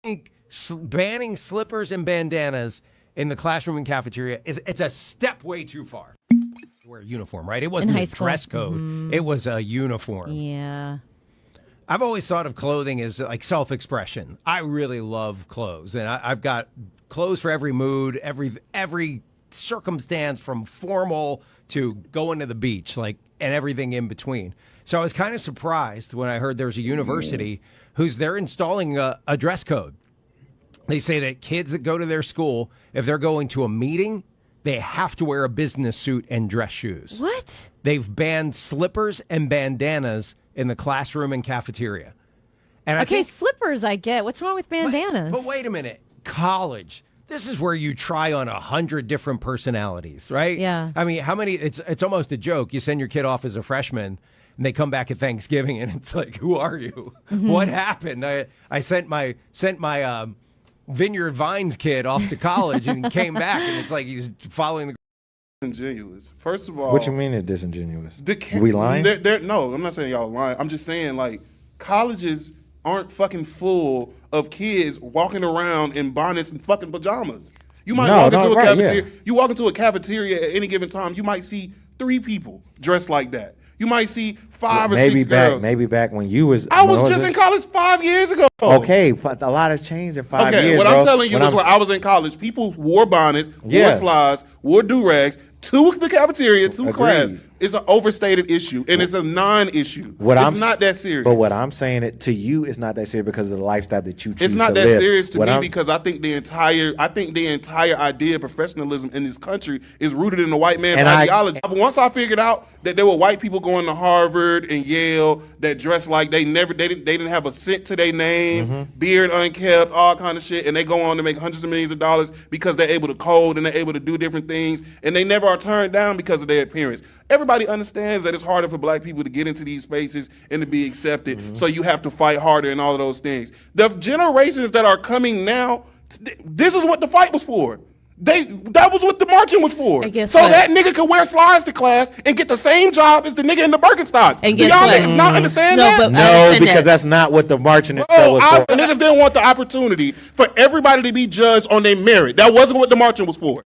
think banning slippers and bandanas in the classroom and cafeteria it's a step way too far. Wear a uniform, right? It wasn't a dress code. Mm-hmm. It was a uniform. Yeah. I've always thought of clothing as like self-expression. I really love clothes, and I've got clothes for every mood, every circumstance, from formal to going to the beach, like, and everything in between. So I was kind of surprised when I heard there's a university they're installing a dress code. They say that kids that go to their school, if they're going to a meeting, they have to wear a business suit and dress shoes. What? They've banned slippers and bandanas in the classroom and cafeteria. And I think, slippers I get. What's wrong with bandanas? But wait a minute. College. This is where you try on 100 different personalities, right? Yeah. I mean, how many? It's almost a joke. You send your kid off as a freshman, and they come back at Thanksgiving, and it's like, who are you? Mm-hmm. What happened? I sent my Vineyard Vines kid off to college, and he came back, and it's like he's following the. Disingenuous. First of all, what you mean is disingenuous? We lying? No, I'm not saying y'all lying. I'm just saying, like, colleges aren't fucking full of kids walking around in bonnets and fucking pajamas. You might walk into a cafeteria. Yeah. You walk into a cafeteria at any given time, you might see 3 people dressed like that. You might see 5 or 6 girls. Maybe back when you was. I was just in college 5 years ago. Okay, a lot has changed in 5 years. Okay, what I'm telling you is when I was in college, people wore bonnets, wore slides, wore durags to the cafeteria, to class. It's an overstated issue, and it's a non-issue. It's not that serious. But what I'm saying, to you, it's not that serious because of the lifestyle that you choose to live. It's not that serious to me because I think the entire idea of professionalism in this country is rooted in the white man's ideology. Once I figured out that there were white people going to Harvard and Yale that dressed like they didn't have a cent to their name, beard unkept, all kind of shit, and they go on to make hundreds of millions of dollars because they're able to code and they're able to do different things, and they never are turned down because of their appearance. Everybody understands that it's harder for black people to get into these spaces and to be accepted, so you have to fight harder and all of those things. The generations that are coming now, This is what the fight was for. That was what the marching was for. And guess So what? that nigga could wear slides to class and get the same job as the nigga in the Birkenstocks. And Do guess y'all what? niggas not understand No, that? but I No, understand because that. that's not what the marching and stuff Oh, was for. niggas didn't want the opportunity for everybody to be judged on their merit. That wasn't what the marching was for.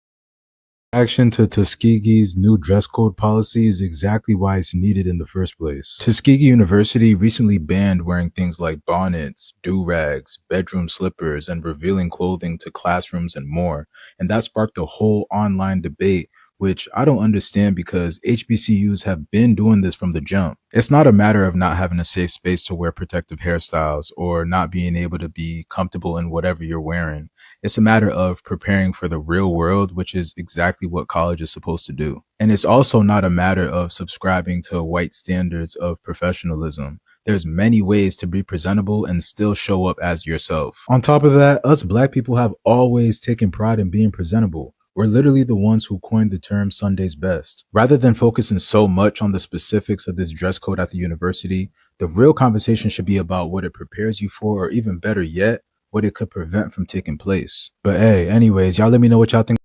Action to Tuskegee's new dress code policy is exactly why it's needed in the first place. Tuskegee University recently banned wearing things like bonnets, durags, bedroom slippers, and revealing clothing to classrooms and more. And that sparked a whole online debate, which I don't understand because HBCUs have been doing this from the jump. It's not a matter of not having a safe space to wear protective hairstyles or not being able to be comfortable in whatever you're wearing. It's a matter of preparing for the real world, which is exactly what college is supposed to do. And it's also not a matter of subscribing to white standards of professionalism. There's many ways to be presentable and still show up as yourself. On top of that, us black people have always taken pride in being presentable. We're literally the ones who coined the term Sunday's best. Rather than focusing so much on the specifics of this dress code at the university, the real conversation should be about what it prepares you for, or even better yet, what it could prevent from taking place. But hey, anyways, y'all let me know what y'all think.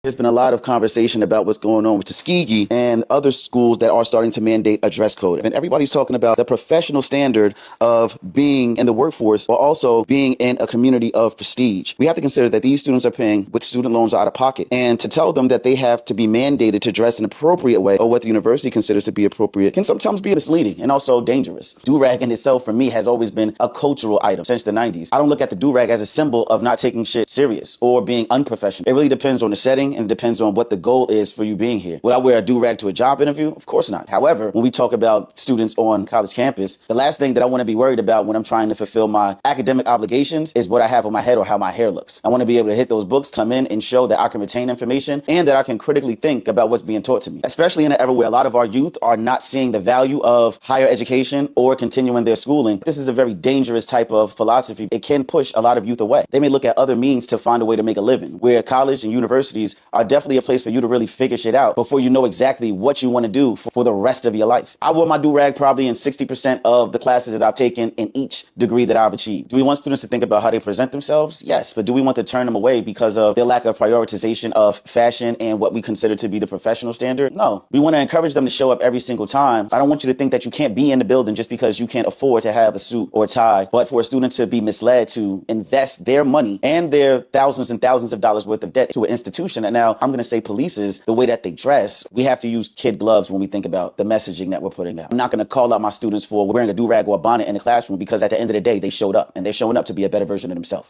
There's been a lot of conversation about what's going on with Tuskegee and other schools that are starting to mandate a dress code. And everybody's talking about the professional standard of being in the workforce while also being in a community of prestige. We have to consider that these students are paying with student loans out of pocket. And to tell them that they have to be mandated to dress an appropriate way or what the university considers to be appropriate can sometimes be misleading and also dangerous. Durag in itself for me has always been a cultural item since the 90s. I don't look at the durag as a symbol of not taking shit serious or being unprofessional. It really depends on the setting and it depends on what the goal is for you being here. Would I wear a do-rag to a job interview? Of course not. However, when we talk about students on college campus, the last thing that I want to be worried about when I'm trying to fulfill my academic obligations is what I have on my head or how my hair looks. I want to be able to hit those books, come in and show that I can retain information and that I can critically think about what's being taught to me, especially in an era where a lot of our youth are not seeing the value of higher education or continuing their schooling. This is a very dangerous type of philosophy. It can push a lot of youth away. They may look at other means to find a way to make a living, where college and universities are definitely a place for you to really figure shit out before you know exactly what you want to do for the rest of your life. I wore my do-rag probably in 60% of the classes that I've taken in each degree that I've achieved. Do we want students to think about how they present themselves? Yes, but do we want to turn them away because of their lack of prioritization of fashion and what we consider to be the professional standard? No, we want to encourage them to show up every single time. I don't want you to think that you can't be in the building just because you can't afford to have a suit or a tie, but for a student to be misled to invest their money and their thousands and thousands of dollars worth of debt to an institution that now I'm going to say polices the way that they dress. We have to use kid gloves when we think about the messaging that we're putting out. I'm not going to call out my students for wearing a do-rag or a bonnet in the classroom because at the end of the day, they showed up and they're showing up to be a better version of themselves.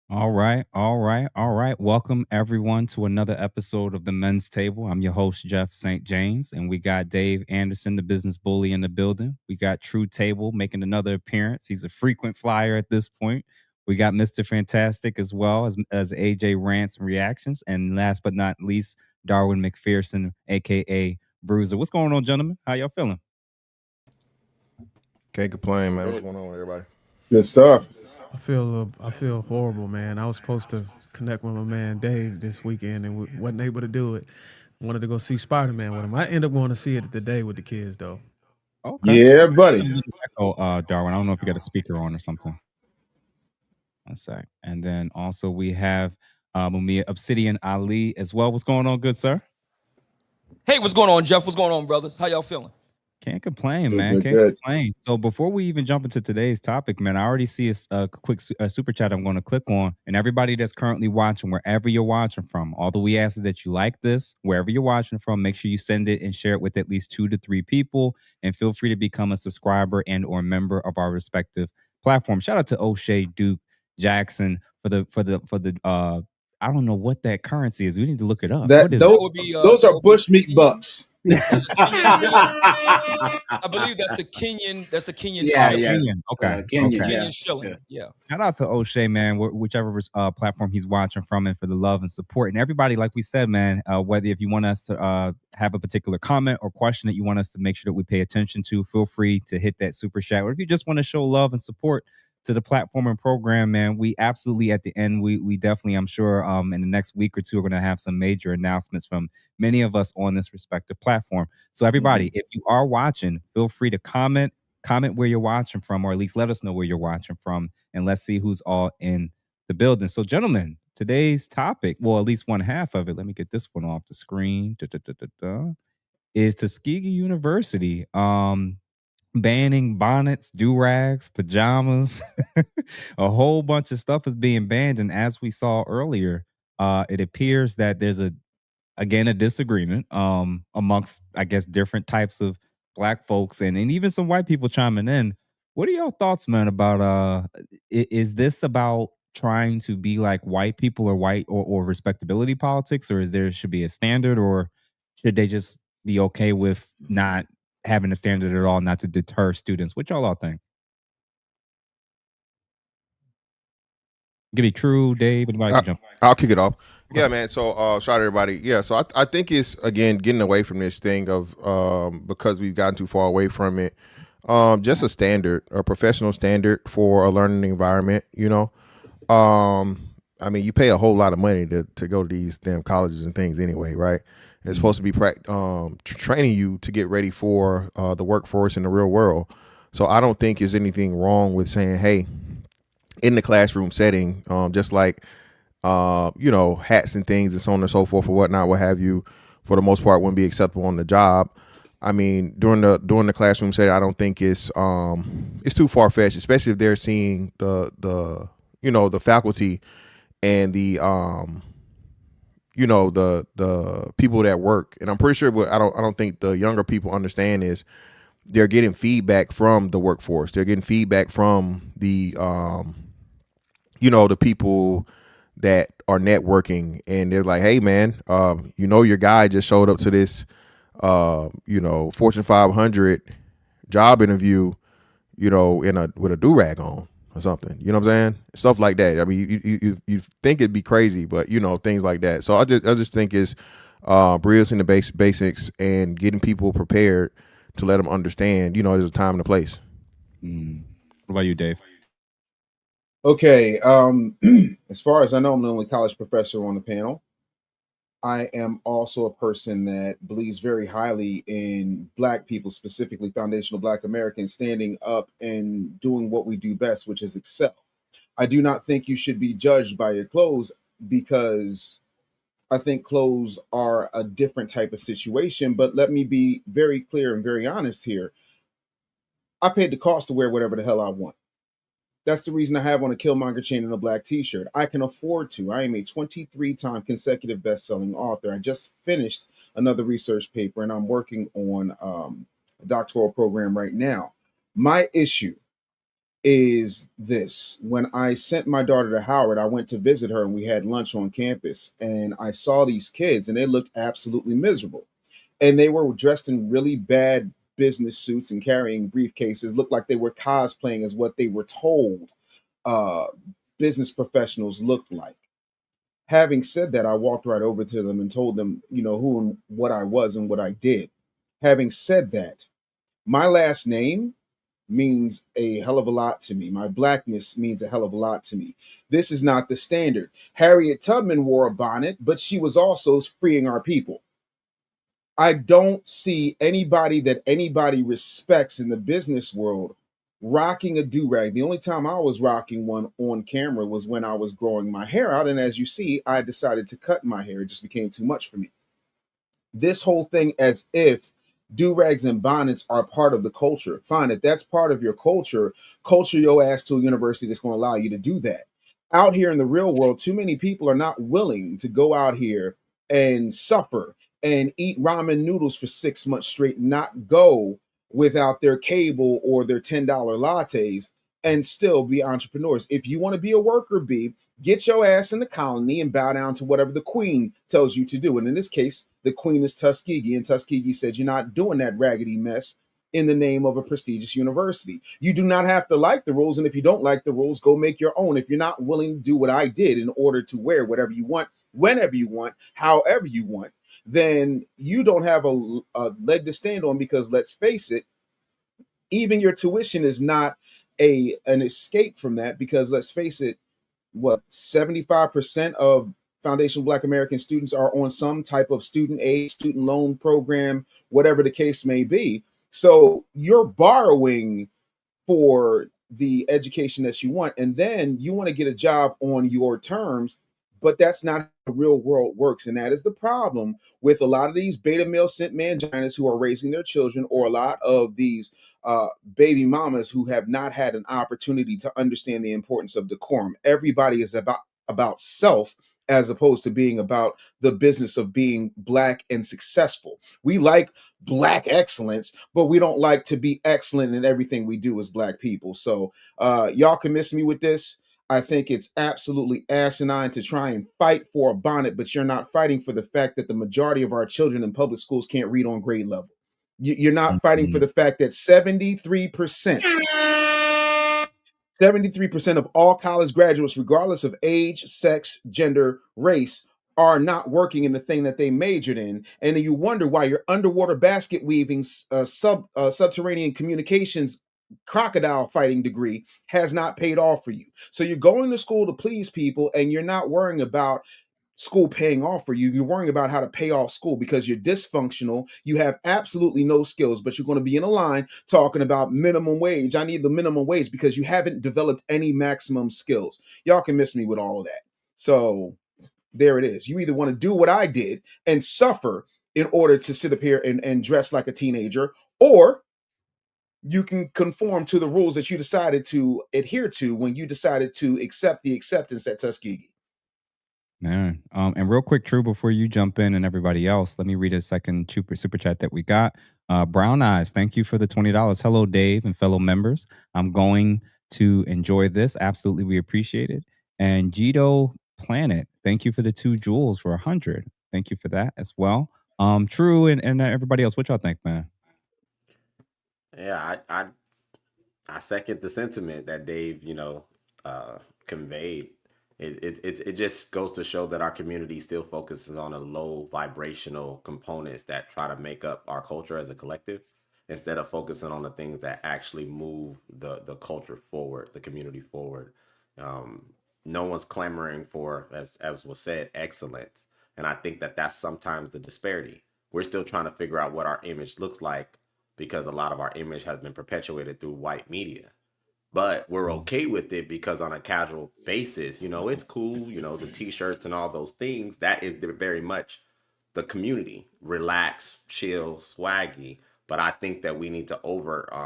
All right. Welcome everyone to another episode of The Men's Table. I'm your host, Jeff St. James, and we got Dave Anderson, the business bully, in the building. We got True Table making another appearance. He's a frequent flyer at this point. We got Mr. Fantastic as well as AJ Rants and Reactions. And last but not least, Darwin McPherson, a.k.a. Bruiser. What's going on, gentlemen? How y'all feeling? Can't complain, man. What's going on with everybody? Good stuff. I feel horrible, man. I was supposed to connect with my man Dave this weekend and wasn't able to do it. Wanted to go see Spider-Man with him. I ended up going to see it today with the kids, though. Okay. Yeah, buddy. Darwin, I don't know if you got a speaker on or something. One sec. And then also we have Mumia Obsidian Ali as well. What's going on, good sir? Hey, what's going on, Jeff? What's going on, brothers? How y'all feeling? Can't complain, man. Can't complain. So before we even jump into today's topic, man, I already see a quick super chat I'm going to click on. And everybody that's currently watching, wherever you're watching from, although we ask is that you like this, wherever you're watching from, make sure you send it and share it with at least 2 to 3 people. And feel free to become a subscriber and or member of our respective platforms. Shout out to O'Shea, Duke, Jackson for the I don't know what that currency is. We need to look it up. Those are bushmeat bucks. I believe that's the Kenyan. That's the Kenyan. Kenyan. Okay. Kenyan shilling. Yeah. Shout out to O'Shea, man. Whichever platform he's watching from, and for the love and support, and everybody. Like we said, man. Whether if you want us to have a particular comment or question that you want us to make sure that we pay attention to, feel free to hit that super chat. Or if you just want to show love and support to the platform and program, man, we absolutely at the end, we definitely, I'm sure in the next week or two, are going to have some major announcements from many of us on this respective platform. So everybody, if you are watching, feel free to comment where you're watching from, or at least let us know where you're watching from, and let's see who's all in the building. So, gentlemen, today's topic, well, at least one half of it, let me get this one off the screen, is Tuskegee University banning bonnets, durags, pajamas. A whole bunch of stuff is being banned. And as we saw earlier, it appears that there's a disagreement amongst, I guess, different types of black folks and even some white people chiming in. What are your thoughts, man, about is this about trying to be like white people or or respectability politics, or is there should be a standard, or should they just be okay with not having a standard at all, not to deter students? What y'all all think? Give me True, Dave, anybody can jump. I'll kick it off. Yeah, man. So shout out everybody. Yeah, so I think it's again getting away from this thing of because we've gotten too far away from it. Just a standard, a professional standard for a learning environment. You know, I mean, you pay a whole lot of money to go to these damn colleges and things anyway, right? It's supposed to be training you to get ready for the workforce in the real world. So I don't think there's anything wrong with saying, hey, in the classroom setting, just like you know, hats and things and so on and so forth or whatnot, what have you, for the most part, wouldn't be acceptable on the job. I mean, during the classroom setting, I don't think it's too far fetched, especially if they're seeing the you know, the faculty and the you know, the people that work. And I'm pretty sure what I don't think the younger people understand is they're getting feedback from the workforce. They're getting feedback from the you know, the people that are networking, and they're like, hey man, you know, your guy just showed up to this you know, Fortune 500 job interview, you know, with a do-rag on or something. You know what I'm saying? Stuff like that. I mean, you think it'd be crazy, but you know, things like that. So I just think it's brilliance in the basics and getting people prepared to let them understand, you know, there's a time and a place. What about you, Dave? Okay. As far as I know, I'm the only college professor on the panel. I am also a person that believes very highly in Black people, specifically foundational Black Americans, standing up and doing what we do best, which is excel. I do not think you should be judged by your clothes, because I think clothes are a different type of situation. But let me be very clear and very honest here. I paid the cost to wear whatever the hell I want. That's the reason I have on a Killmonger chain and a black t-shirt. I can afford to. I am a 23-time consecutive best-selling author. I just finished another research paper, and I'm working on a doctoral program right now. My issue is this. When I sent my daughter to Howard, I went to visit her, and we had lunch on campus, and I saw these kids, and they looked absolutely miserable. And they were dressed in really bad business suits and carrying briefcases, looked like they were cosplaying as what they were told business professionals looked like. Having said that, I walked right over to them and told them, you know, who and what I was and what I did. Having said that, my last name means a hell of a lot to me. My Blackness means a hell of a lot to me. This is not the standard. Harriet Tubman wore a bonnet, but she was also freeing our people. I don't see anybody that anybody respects in the business world rocking a do-rag. The only time I was rocking one on camera was when I was growing my hair out. And as you see, I decided to cut my hair. It just became too much for me. This whole thing as if do-rags and bonnets are part of the culture. Fine, if that's part of your culture, culture your ass to a university that's going to allow you to do that. Out here in the real world, too many people are not willing to go out here and suffer and eat ramen noodles for 6 months straight, not go without their cable or their $10 lattes, and still be entrepreneurs. If you want to be a worker bee, get your ass in the colony and bow down to whatever the queen tells you to do. And in this case, the queen is Tuskegee, and Tuskegee said, you're not doing that raggedy mess in the name of a prestigious university. You do not have to like the rules, and if you don't like the rules, go make your own. If you're not willing to do what I did in order to wear whatever you want, whenever you want, however you want, then you don't have a leg to stand on, because let's face it, even your tuition is not an escape from that, because let's face it, what, 75% of foundational Black American students are on some type of student aid, student loan program, whatever the case may be. So you're borrowing for the education that you want, and then you want to get a job on your terms. But that's not how the real world works, and that is the problem with a lot of these beta male sent manginas who are raising their children, or a lot of these baby mamas who have not had an opportunity to understand the importance of decorum. Everybody is about self as opposed to being about the business of being Black and successful. We like Black excellence, but we don't like to be excellent in everything we do as Black people. So y'all can miss me with this. I think it's absolutely asinine to try and fight for a bonnet, but you're not fighting for the fact that the majority of our children in public schools can't read on grade level. You're not fighting for the fact that 73% of all college graduates, regardless of age, sex, gender, race, are not working in the thing that they majored in. And then you wonder why your underwater basket weaving, subterranean communications crocodile fighting degree has not paid off for you. So you're going to school to please people, and you're not worrying about school paying off for you. You're worrying about how to pay off school because you're dysfunctional. You have absolutely no skills, but you're going to be in a line talking about minimum wage. I need the minimum wage because you haven't developed any maximum skills. Y'all can miss me with all of that. So there it is. You either want to do what I did and suffer in order to sit up here and dress like a teenager, or you can conform to the rules that you decided to adhere to when you decided to accept the acceptance at Tuskegee. Man, and real quick, True, before you jump in and everybody else, let me read a second super chat that we got. Brown Eyes, thank you for the $20. Hello, Dave and fellow members. I'm going to enjoy this. Absolutely, we appreciate it. And Jito Planet, thank you for the 2 jewels for 100. Thank you for that as well. True and everybody else, what y'all think, man? Yeah, I second the sentiment that Dave, conveyed. It just goes to show that our community still focuses on a low vibrational components that try to make up our culture as a collective, instead of focusing on the things that actually move the culture forward, the community forward. No one's clamoring for, as was said, excellence. And I think that that's sometimes the disparity. We're still trying to figure out what our image looks like, because a lot of our image has been perpetuated through white media. But we're okay with it because on a casual basis, it's cool, the t-shirts and all those things, that is very much the community. Relax, chill, swaggy. But I think that we need to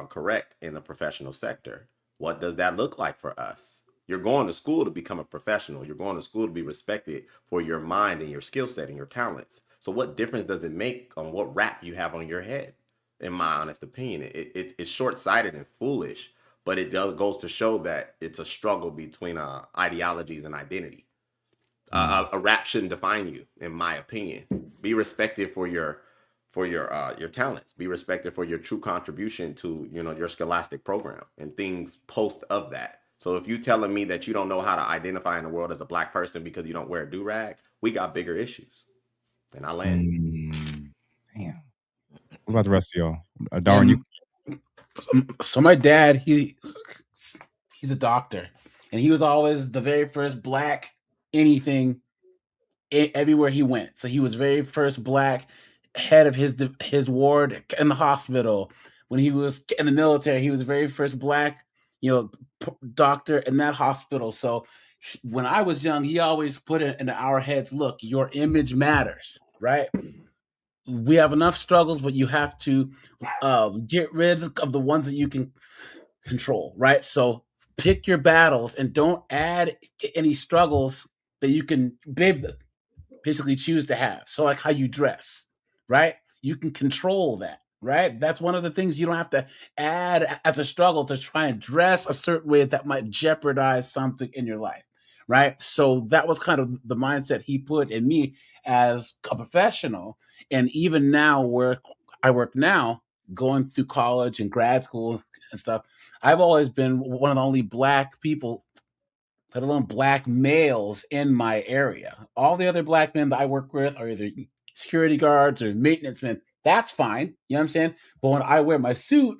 correct in the professional sector. What does that look like for us? You're going to school to become a professional. You're going to school to be respected for your mind and your skill set and your talents. So what difference does it make on what rap you have on your head? In my honest opinion, it's short-sighted and foolish, but it goes to show that it's a struggle between ideologies and identity. A rap shouldn't define you, in my opinion. Be respected for your talents. Be respected for your true contribution to your scholastic program and things post of that. So if you telling me that you don't know how to identify in the world as a Black person because you don't wear a do-rag, we got bigger issues. And I land. Damn. What about the rest of y'all? Darren, you. So my dad, he's a doctor, and he was always the very first Black anything everywhere he went. So he was very first Black head of his ward in the hospital. When he was in the military, he was the very first Black, doctor in that hospital. So when I was young, he always put it into our heads, look, your image matters, right? We have enough struggles, but you have to get rid of the ones that you can control, right? So pick your battles and don't add any struggles that you can basically choose to have. So like how you dress, right? You can control that, right? That's one of the things you don't have to add as a struggle to try and dress a certain way that might jeopardize something in your life, right? So that was kind of the mindset he put in me as a professional. And even now, where I work now, going through college and grad school and stuff, I've always been one of the only Black people, let alone Black males, in my area. All the other Black men that I work with are either security guards or maintenance men. That's fine. You know what I'm saying? But when I wear my suit,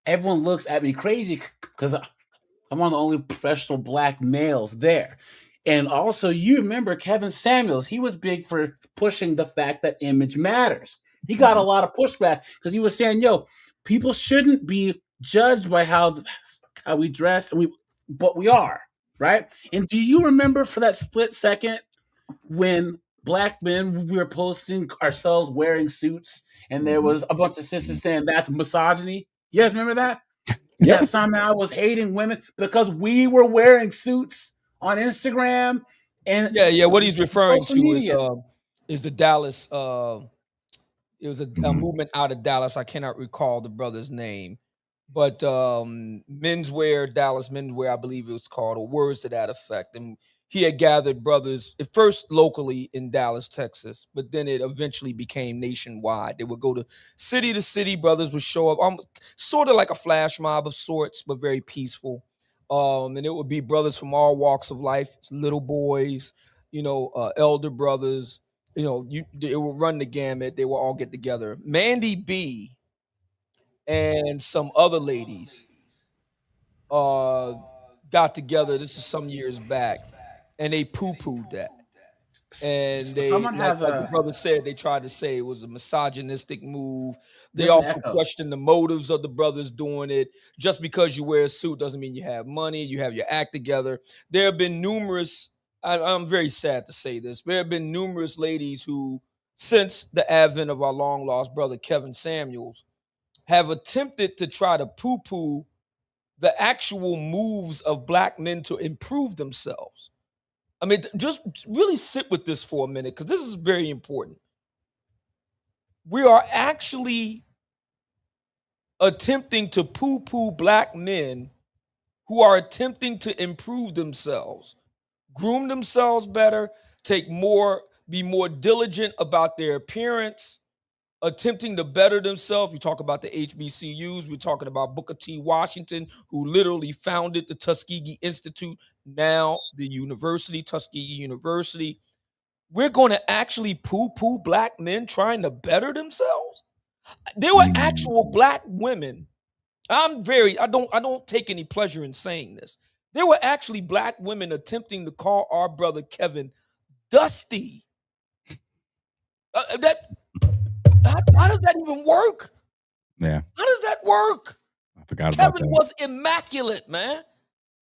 everyone looks at me crazy because I'm one of the only professional Black males there. And also, you remember Kevin Samuels, he was big for pushing the fact that image matters. He got a lot of pushback because he was saying, people shouldn't be judged by how how we dress, but we are, right? And do you remember for that split second when black men, we were posting ourselves wearing suits, and there was a bunch of sisters saying that's misogyny? You guys remember that? Yep. That somehow was hating women because we were wearing suits on Instagram and Yeah. What he's referring social to media. is the Dallas. It was a movement out of Dallas. I cannot recall the brother's name, but menswear, Dallas menswear, I believe it was called, or words to that effect. And he had gathered brothers at first locally in Dallas, Texas, but then it eventually became nationwide. They would go to city. Brothers would show up, almost sort of like a flash mob of sorts, but very peaceful. And it would be brothers from all walks of life, little boys, elder brothers. It would run the gamut. They will all get together. Mandy B and some other ladies got together. This is some years back, and they poo-pooed that. And they, Someone has like the a brother said, they tried to say it was a misogynistic move. They There's an also echo. questioned the motives of the brothers doing it. Just because you wear a suit doesn't mean you have money, you have your act together. There have been numerous, I'm very sad to say this, there have been numerous ladies who, since the advent of our long lost brother Kevin Samuels, have attempted to try to poo-poo the actual moves of black men to improve themselves. I mean, just really sit with this for a minute, because this is very important. We are actually attempting to poo-poo black men who are attempting to improve themselves, groom themselves better, be more diligent about their appearance, attempting to better themselves. We talk about the HBCUs. We're talking about Booker T. Washington, who literally founded the Tuskegee Institute, now the university, Tuskegee University. We're going to actually poo-poo black men trying to better themselves. There were actual black women. I don't take any pleasure in saying this. There were actually black women attempting to call our brother Kevin Dusty. How does that even work? Yeah. How does that work? I forgot about Kevin that. was immaculate, man.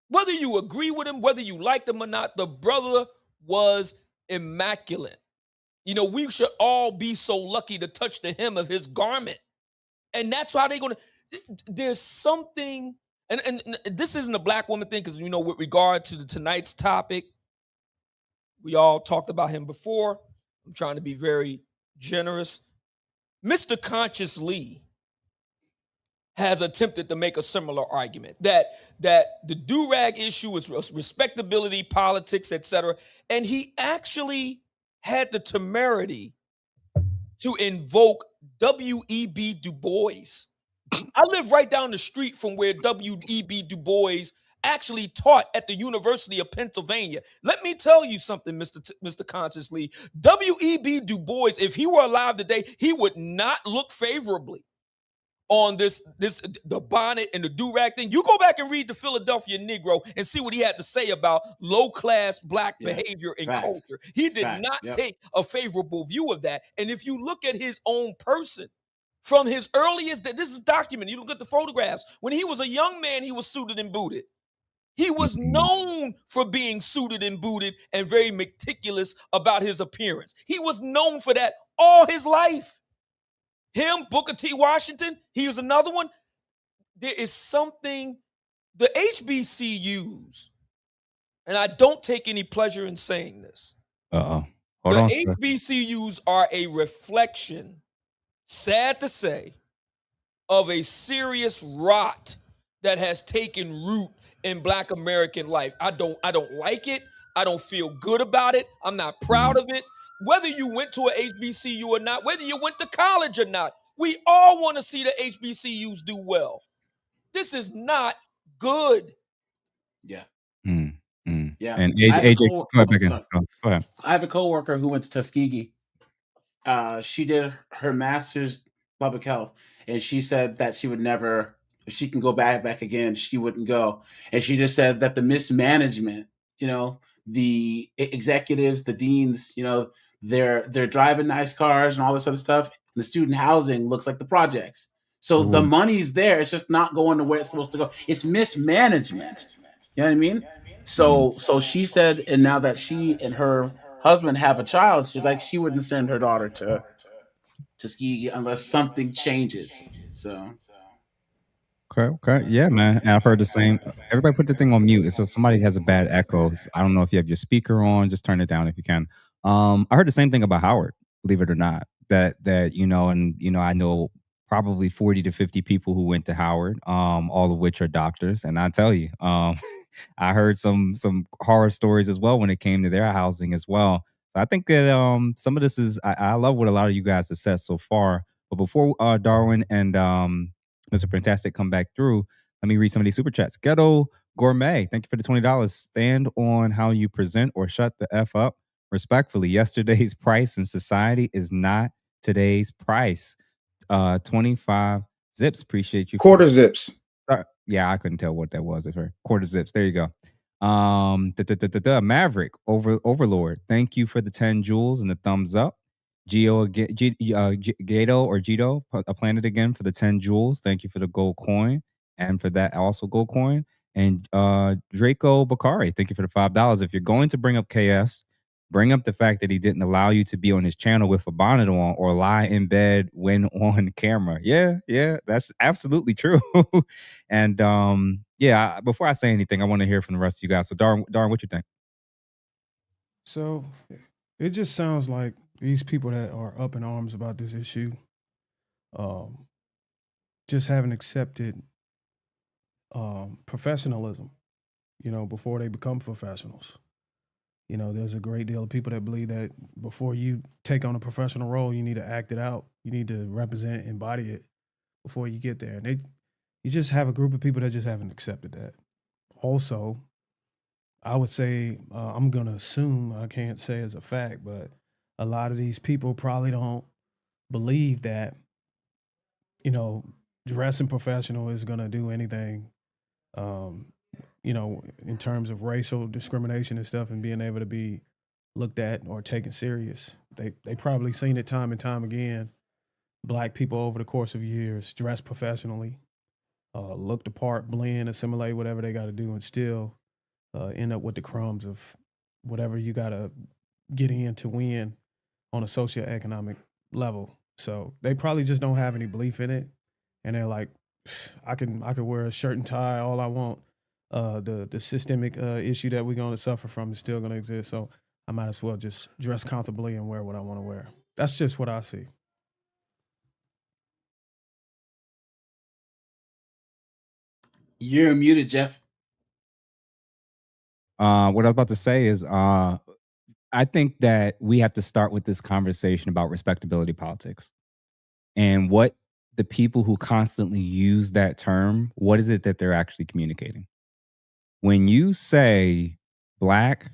Whether you agree with him, whether you liked him or not, the brother was immaculate. We should all be so lucky to touch the hem of his garment. And that's how they're going to, there's something, and this isn't a black woman thing, because, with regard to tonight's topic, we all talked about him before. I'm trying to be very generous. Mr. Conscious Lee has attempted to make a similar argument that the durag issue is respectability, politics, etc. And he actually had the temerity to invoke W.E.B. Du Bois. I live right down the street from where W.E.B. Du Bois actually taught at the University of Pennsylvania. Let me tell you something, Mr. Conscious Lee. W.E.B. Du Bois, if he were alive today, he would not look favorably on the bonnet and the durag thing. You go back and read the Philadelphia Negro and see what he had to say about low-class black behavior and culture. He did not take a favorable view of that. And if you look at his own person, from his earliest, this is documented, you look at the photographs, when he was a young man, he was suited and booted. He was known for being suited and booted and very meticulous about his appearance. He was known for that all his life. Him, Booker T. Washington, he was another one. There is something, the HBCUs, and I don't take any pleasure in saying this. Hold on, sir. HBCUs are a reflection, sad to say, of a serious rot that has taken root in Black American life. I don't like it. I don't feel good about it. I'm not proud of it. Whether you went to a HBCU or not, whether you went to college or not, we all want to see the HBCUs do well. This is not good. Yeah. Yeah. And AJ, go ahead, Megan. Go ahead. I have a coworker who went to Tuskegee. She did her master's public health, and she said that she would never, if she can go back again, she wouldn't go. And she just said that the mismanagement, the executives, the deans, they're driving nice cars and all this other stuff. The student housing looks like the projects. So the money's there. It's just not going to where it's supposed to go. It's mismanagement. You know what I mean? So she said, and now that she and her husband have a child, she's like, she wouldn't send her daughter to Tuskegee unless something changes. So Okay. Yeah, man. And I've heard the same. Everybody put the thing on mute. It's so somebody has a bad echo. I don't know if you have your speaker on. Just turn it down if you can. I heard the same thing about Howard, believe it or not. That I know probably 40 to 50 people who went to Howard, all of which are doctors. And I tell you, I heard some horror stories as well when it came to their housing as well. So I think that some of this is I love what a lot of you guys have said so far. But before Darwin and Mr. Fantastic come back through, let me read some of these super chats. Ghetto Gourmet, thank you for the $20. Stand on how you present or shut the F up. Respectfully, yesterday's price in society is not today's price. 25 zips. Appreciate you. Quarter zips. Yeah, I couldn't tell what that was at first. Quarter zips. There you go. Maverick Overlord. Thank you for the 10 jewels and the thumbs up. Gato or Gito, a planet again for the 10 jewels. Thank you for the gold coin. And for that also gold coin. And Draco Bakari, thank you for the $5. If you're going to bring up KS, bring up the fact that he didn't allow you to be on his channel with a bonnet on or lie in bed when on camera. Yeah, that's absolutely true. And before I say anything, I want to hear from the rest of you guys. So Darn, what you think? So it just sounds like these people that are up in arms about this issue just haven't accepted professionalism, before they become professionals. There's a great deal of people that believe that before you take on a professional role, you need to act it out. You need to represent, embody it before you get there. And you just have a group of people that just haven't accepted that. Also, I would say, I'm going to assume, I can't say as a fact, but a lot of these people probably don't believe that, dressing professional is going to do anything, in terms of racial discrimination and stuff and being able to be looked at or taken serious. They probably seen it time and time again. Black people over the course of years dress professionally, look the part, blend, assimilate, whatever they got to do, and still end up with the crumbs of whatever you got to get in to win on a socioeconomic level. So they probably just don't have any belief in it. And they're like, I can wear a shirt and tie all I want. The systemic issue that we're going to suffer from is still going to exist. So I might as well just dress comfortably and wear what I want to wear. That's just what I see. You're muted, Jeff. What I was about to say is I think that we have to start with this conversation about respectability politics and what the people who constantly use that term, what is it that they're actually communicating? When you say Black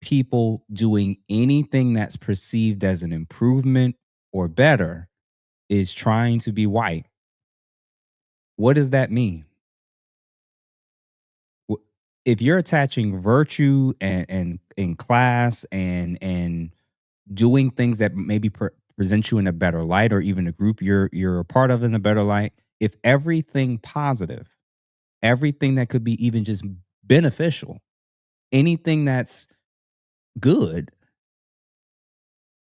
people doing anything that's perceived as an improvement or better is trying to be white, what does that mean? If you're attaching virtue and in class and doing things that maybe present you in a better light, or even a group you're a part of in a better light, if everything positive, everything that could be even just beneficial, anything that's good,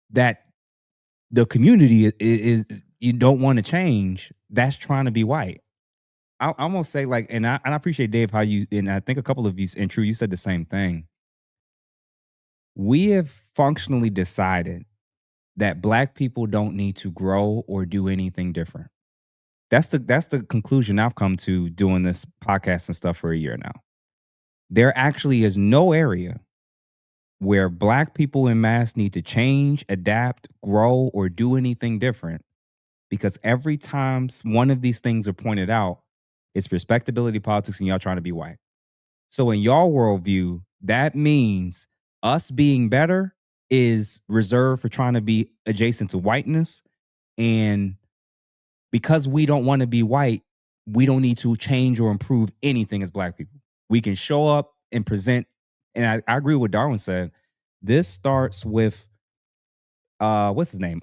that the community is you don't want to change, that's trying to be white. I'm gonna say, like, and I appreciate, Dave, how you, and I think a couple of you, and True, you said the same thing. We have functionally decided that Black people don't need to grow or do anything different. That's the conclusion I've come to doing this podcast and stuff for a year now. There actually is no area where Black people en masse need to change, adapt, grow, or do anything different, because every time one of these things are pointed out, it's respectability politics and y'all trying to be white. So in y'all worldview, that means us being better is reserved for trying to be adjacent to whiteness. And because we don't want to be white, we don't need to change or improve anything as Black people. We can show up and present. And I agree with what Darwin said. This starts with, what's his name?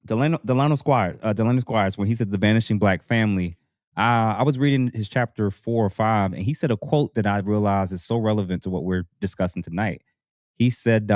Delano Squires, when he said the vanishing black family, I was reading his chapter 4 or 5, and he said a quote that I realized is so relevant to what we're discussing tonight. He said,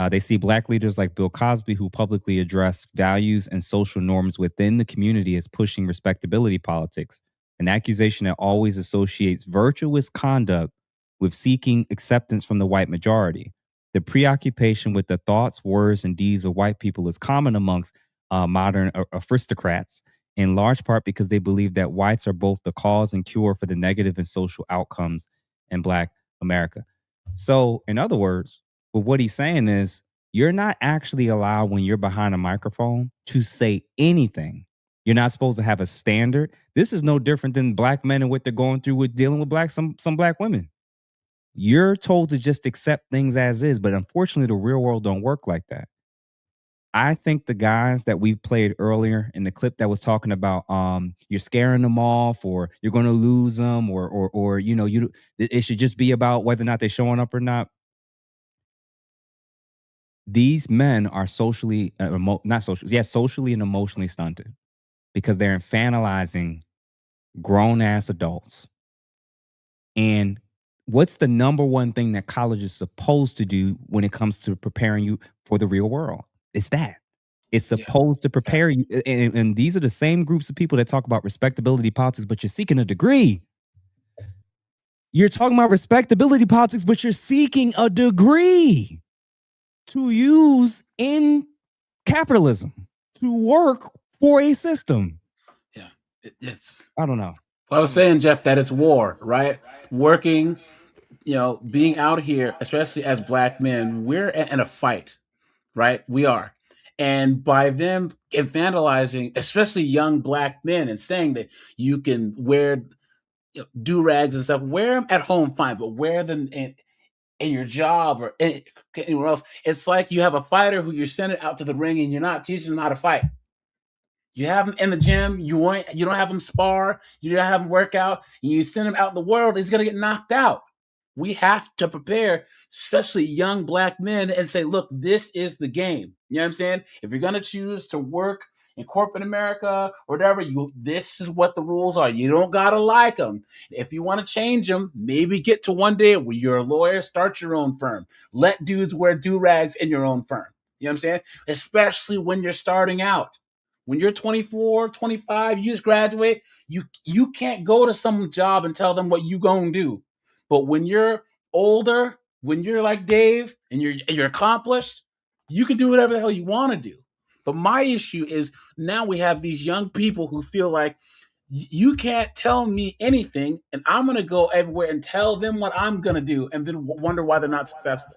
they see black leaders like Bill Cosby who publicly address values and social norms within the community as pushing respectability politics, an accusation that always associates virtuous conduct with seeking acceptance from the white majority. The preoccupation with the thoughts, words, and deeds of white people is common amongst modern aristocrats, in large part because they believe that whites are both the cause and cure for the negative and social outcomes in Black America. So, in other words, what he's saying is you're not actually allowed when you're behind a microphone to say anything. You're not supposed to have a standard. This is no different than black men and what they're going through with dealing with some black women. You're told to just accept things as is, but unfortunately, the real world don't work like that. I think the guys that we played earlier in the clip that was talking about you're scaring them off, or you're going to lose them, or it should just be about whether or not they're showing up or not. These men are socially and emotionally stunted because they're infantilizing grown-ass adults. And what's the number one thing that college is supposed to do when it comes to preparing you for the real world? It's that. It's supposed to prepare you. And these are the same groups of people that talk about respectability politics, but you're seeking a degree. You're talking about respectability politics, but you're seeking a degree to use in capitalism, to work for a system. Yeah, it's. I don't know. Well, I was saying, Jeff, that it's war, right? Working, being out here, especially as black men, we're in a fight, right? We are. And by them vandalizing, especially young black men, and saying that you can wear do-rags and stuff, wear them at home, fine, but wear them in your job or anywhere else. It's like you have a fighter who you're sending out to the ring and you're not teaching them how to fight. You have him in the gym, you don't have him spar, you don't have him work out, and you send him out in the world, he's going to get knocked out. We have to prepare, especially young black men, and say, look, this is the game. You know what I'm saying? If you're going to choose to work in corporate America or whatever, this is what the rules are. You don't got to like them. If you want to change them, maybe get to one day where you're a lawyer, start your own firm. Let dudes wear do-rags in your own firm. You know what I'm saying? Especially when you're starting out. When you're 24, 25, you just graduate, you can't go to some job and tell them what you gonna do. But when you're older, when you're like Dave and you're accomplished, you can do whatever the hell you want to do. But my issue is now we have these young people who feel like you can't tell me anything, and I'm going to go everywhere and tell them what I'm going to do, and then wonder why they're not successful.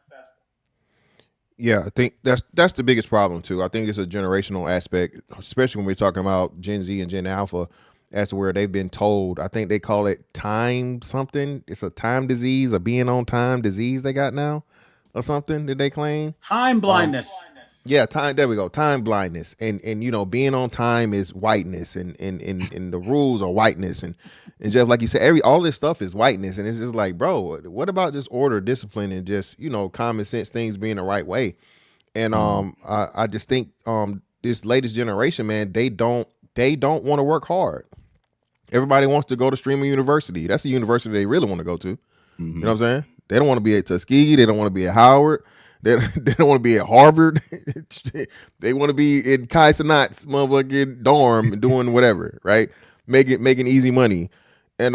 Yeah, I think that's the biggest problem too. I think it's a generational aspect, especially when we're talking about Gen Z and Gen Alpha, as to where they've been told. I think they call it time something. It's a time disease, a being on time disease they got now, or something that they claim. Time blindness. Yeah, time. There we go. Time blindness, and being on time is whiteness, and the rules are whiteness, and Jeff, like you said, all this stuff is whiteness, and it's just like, bro, what about just order, discipline, and just common sense things being the right way? And I just think this latest generation, man, they don't want to work hard. Everybody wants to go to Streamer University. That's the university they really want to go to. Mm-hmm. You know what I'm saying? They don't want to be at Tuskegee. They don't want to be at Howard. They don't want to be at Harvard. They want to be in Kai Cenat's motherfucking dorm doing whatever, right? Making easy money. And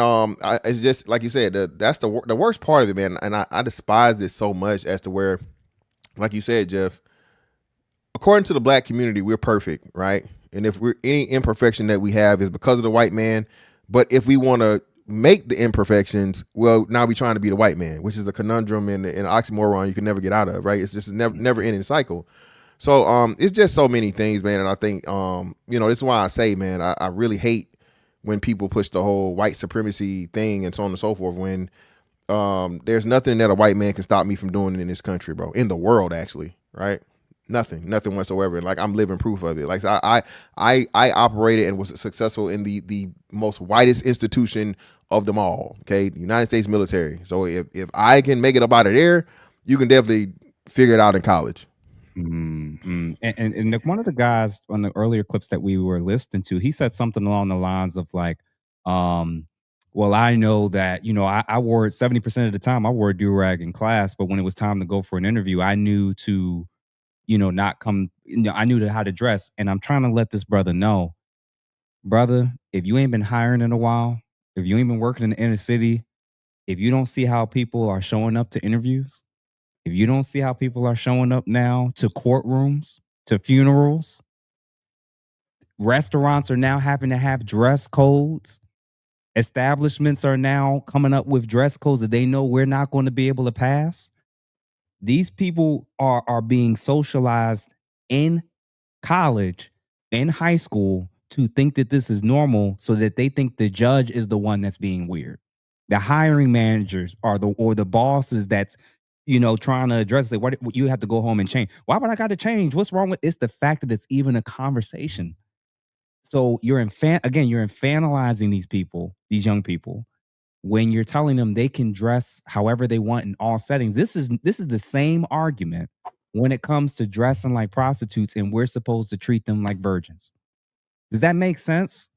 it's just like you said, that's the worst part of it, man. And I despise this so much as to where, like you said, Jeff, according to the black community, we're perfect, right? And if any imperfection that we have is because of the white man. But if we want to make the imperfections, well, now we're trying to be the white man, which is a conundrum and an oxymoron you can never get out of, right? It's just a never ending cycle. So it's just so many things, man. And I think this is why I say, man, I really hate when people push the whole white supremacy thing and so on and so forth, when there's nothing that a white man can stop me from doing in this country, bro, in the world, actually, right? Nothing whatsoever. Like, I'm living proof of it. Like, so I operated and was successful in the most whitest institution of them all. Okay, the United States military. So if I can make it up out of there, you can definitely figure it out in college. And one of the guys on the earlier clips that we were listening to, he said something along the lines of like, well, I know that, I wore it 70% of the time. I wore a durag in class, but when it was time to go for an interview, I knew to, not come, I knew how to dress. And I'm trying to let this brother know, brother, if you ain't been hiring in a while, if you ain't been working in the inner city, if you don't see how people are showing up to interviews, if you don't see how people are showing up now to courtrooms, to funerals, restaurants are now having to have dress codes. Establishments are now coming up with dress codes that they know we're not going to be able to pass. These people are being socialized in college, in high school, to think that this is normal, so that they think the judge is the one that's being weird. The hiring managers are the bosses that's trying to address it. What you have to go home and change? Why would I got to change? What's wrong with it's the fact that it's even a conversation. So you're infantilizing these people, these young people, when you're telling them they can dress however they want in all settings. This is the same argument when it comes to dressing like prostitutes, and we're supposed to treat them like virgins. Does that make sense?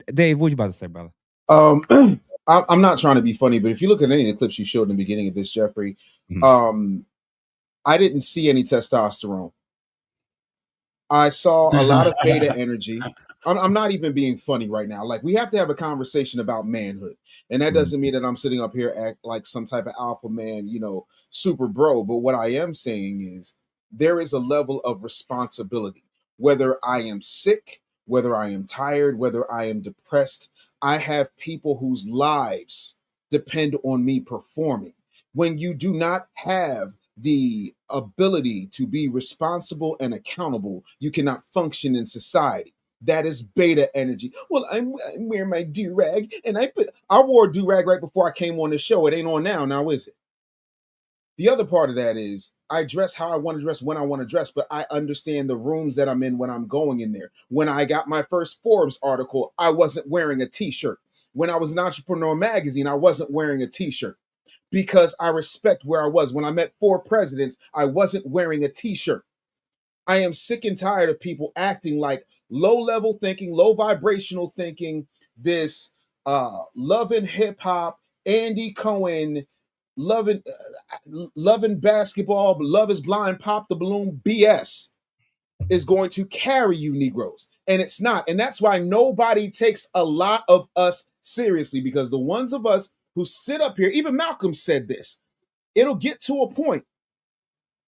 Dave, what you about to say, brother? I'm not trying to be funny, but if you look at any of the clips you showed in the beginning of this, Jeffrey, I didn't see any testosterone. I saw a lot of beta energy. I'm not even being funny right now. Like, we have to have a conversation about manhood. And that doesn't mean that I'm sitting up here act like some type of alpha man, super bro. But what I am saying is there is a level of responsibility. Whether I am sick, whether I am tired, whether I am depressed, I have people whose lives depend on me performing. When you do not have the ability to be responsible and accountable, you cannot function in society. That is beta energy. Well, I'm wearing my do-rag, and I wore a do-rag right before I came on the show. It ain't on now is it? The other part of that is I dress how I want to dress when I want to dress, but I understand the rooms that I'm in when I'm going in there. When I got my first Forbes article, I wasn't wearing a t-shirt. When I was an Entrepreneur magazine, I wasn't wearing a t-shirt, because I respect where I was. When I met 4 presidents, I wasn't wearing a t-shirt. I am sick and tired of people acting like low-level thinking, low vibrational thinking, this love and hip hop, Andy Cohen, loving basketball, love is blind, pop the balloon BS is going to carry you Negroes. And it's not. And that's why nobody takes a lot of us seriously, because the ones of us who sit up here, even Malcolm said this, it'll get to a point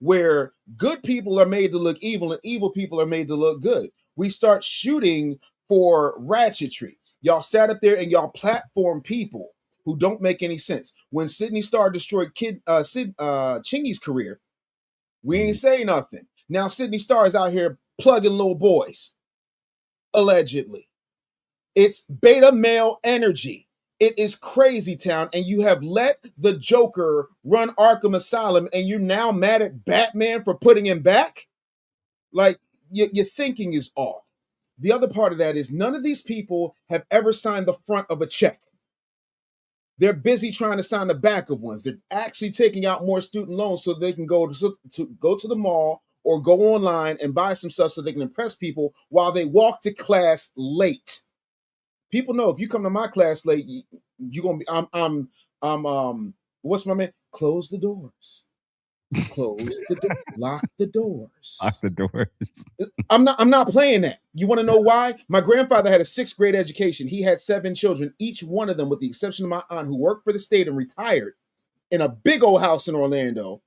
where good people are made to look evil and evil people are made to look good. We start shooting for ratchetry. Y'all sat up there and y'all platform people who don't make any sense. When Sydney Starr destroyed Chingy's career, we ain't say nothing. Now Sydney Starr is out here plugging little boys, allegedly. It's beta male energy. It is crazy town, and you have let the Joker run Arkham Asylum, and you're now mad at Batman for putting him back? Like, your thinking is off. The other part of that is none of these people have ever signed the front of a check. They're busy trying to sign the back of ones. They're actually taking out more student loans so they can go to the mall or go online and buy some stuff so they can impress people while they walk to class late. People know if you come to my class late, you're gonna be. I'm. What's my man? Close the doors. Close the door. Lock the doors. Lock the doors. I'm not playing that. You want to know why? My grandfather had a 6th grade education. He had 7 children. Each one of them, with the exception of my aunt, who worked for the state and retired in a big old house in Orlando,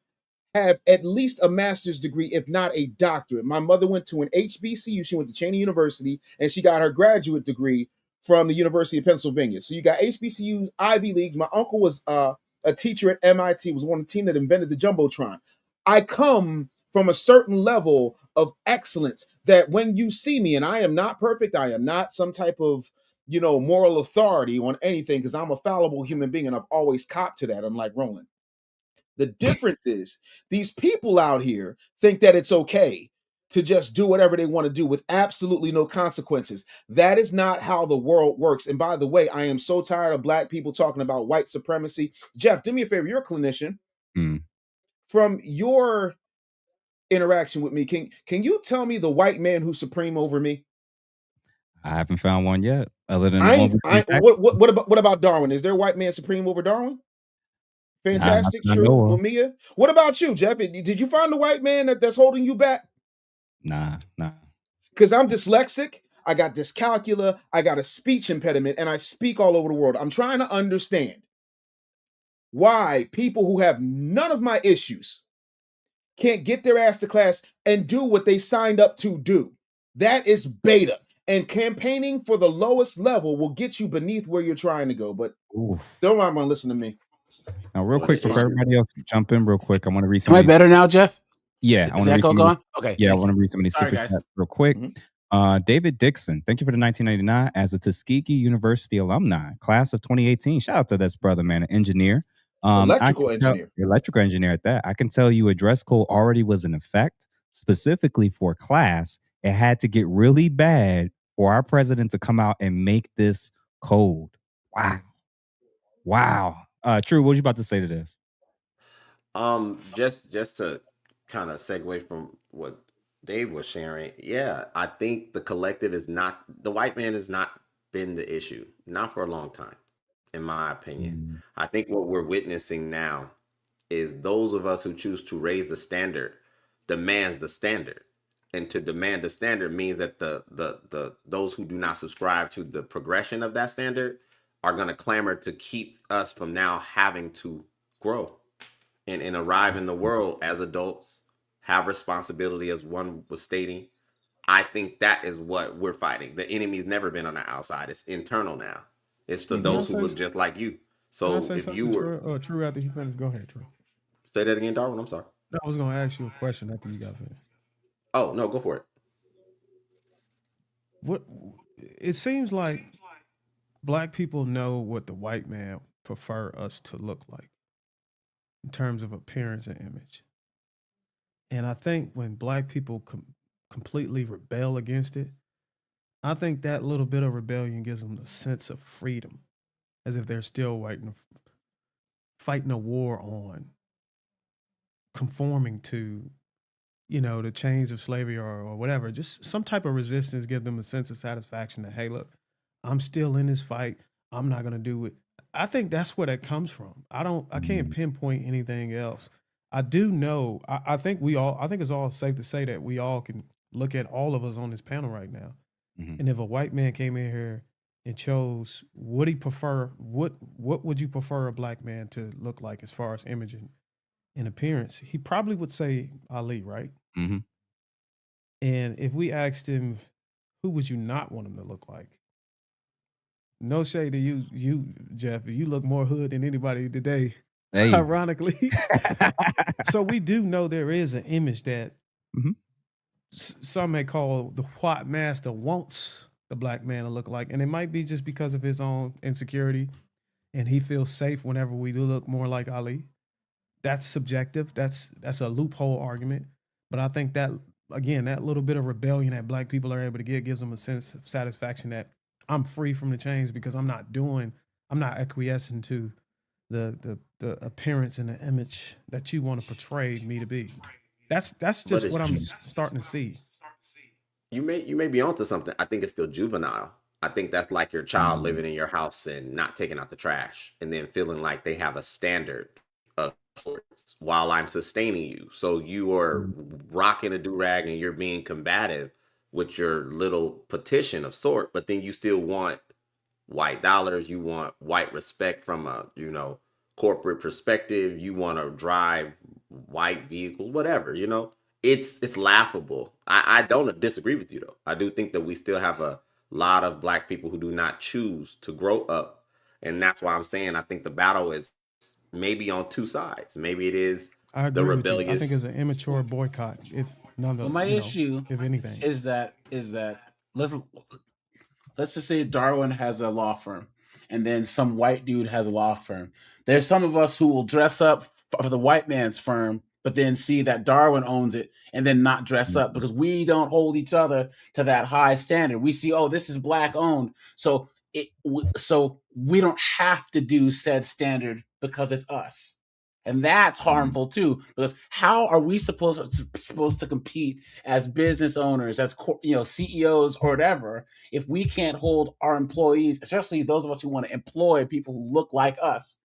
have at least a master's degree, if not a doctorate. My mother went to an HBCU. She went to Cheney University, and she got her graduate degree from the University of Pennsylvania. So you got HBCUs, Ivy Leagues. My uncle was a teacher at MIT, was one of the team that invented the Jumbotron. I come from a certain level of excellence that when you see me, and I am not perfect, I am not some type of, moral authority on anything, because I'm a fallible human being, and I've always copped to that, unlike Roland. The difference is these people out here think that it's okay to just do whatever they want to do with absolutely no consequences. That is not how the world works. And by the way, I am so tired of Black people talking about white supremacy. Jeff, do me a favor. You're a clinician. From your interaction with me, can you tell me the white man who's supreme over me? I haven't found one yet, other than the one we What about Darwin? Is there a white man supreme over Darwin? Nah, Fantastic, I true, know of. Mamiya. What about you, Jeff? Did you find the white man that's holding you back? Nah. Because I'm dyslexic, I got dyscalculia, I got a speech impediment, and I speak all over the world. I'm trying to understand why people who have none of my issues can't get their ass to class and do what they signed up to do. That is beta. And campaigning for the lowest level will get you beneath where you're trying to go. But don't mind to listen to me. Now, real quick, before everybody else jump in real quick, I want to read Am I better now, Jeff? Yeah, I Is want to that read some gone? Okay. Yeah, I thank want to you. read some of these Sorry, super guys. chats real quick. David Dixon, thank you for the 1999 as a Tuskegee University alumni, class of 2018. Shout out to this brother, man, an engineer. Electrical engineer. Electrical engineer at that. I can tell you a dress code already was in effect, specifically for class. It had to get really bad for our president to come out and make this code. Wow. True, what was you about to say to this? Just to kind of segue from what Dave was sharing, yeah, I think the collective is not, the white man has not been the issue, not for a long time, in my opinion. I think what we're witnessing now is those of us who choose to raise the standard demands the standard. And to demand the standard means that the those who do not subscribe to the progression of that standard are going to clamor to keep us from now having to grow and arrive in the world as adults, have responsibility, as one was stating. I think that is what we're fighting. The enemy's never been on the outside. It's internal now. It's to Can I those who say- look just like you. Can I So say if you something, were... True, after you finish? Go ahead, True. Say that again, Darwin. I'm sorry. No, I was going to ask you a question after you got finished. Oh, no, go for it. What it seems like black people know what the white man prefer us to look like in terms of appearance and image. And I think when black people completely rebel against it, I think that little bit of rebellion gives them the sense of freedom, as if they're still fighting a war on conforming to, the chains of slavery or whatever. Just some type of resistance give them a sense of satisfaction that, hey, look, I'm still in this fight. I'm not gonna do it. I think that's where that comes from. I can't pinpoint anything else. I do know, I think it's all safe to say that we all can look at all of us on this panel right now. And if a white man came in here and chose, would he prefer, what would you prefer a black man to look like as far as image and appearance? He probably would say Ali, right? Mm-hmm. And if we asked him, who would you not want him to look like? No shade to you, Jeff. You look more hood than anybody today, Hey. ironically. So we do know there is an image that some may call the white master wants the black man to look like. And it might be just because of his own insecurity and he feels safe whenever we do look more like Ali. That's subjective. That's a loophole argument. But I think that, again, that little bit of rebellion that black people are able to get gives them a sense of satisfaction that I'm free from the chains because I'm not acquiescing to the appearance and the image that you want to portray me to be. That's just what I'm starting to see. You may be onto something. I think it's still juvenile. I think that's like your child living in your house and not taking out the trash and then feeling like they have a standard of sorts while I'm sustaining you. So you are rocking a durag and you're being combative with your little petition of sort, but then you still want white dollars, you want white respect from a, corporate perspective, you want to drive white vehicles, whatever, it's laughable. I don't disagree with you though. I do think that we still have a lot of black people who do not choose to grow up. And that's why I'm saying I think the battle is maybe on two sides. Maybe it is I the agree with you. I rebellious. think it's an immature boycott. If none of My issue, if anything, is that let's just say Darwin has a law firm, and then some white dude has a law firm. There's some of us who will dress up for the white man's firm, but then see that Darwin owns it, and then not dress up because we don't hold each other to that high standard. We see, oh, this is black owned, so we don't have to do said standard because it's us. And that's harmful too, because how are we supposed to compete as business owners, as CEOs or whatever, if we can't hold our employees, especially those of us who want to employ people who look like us,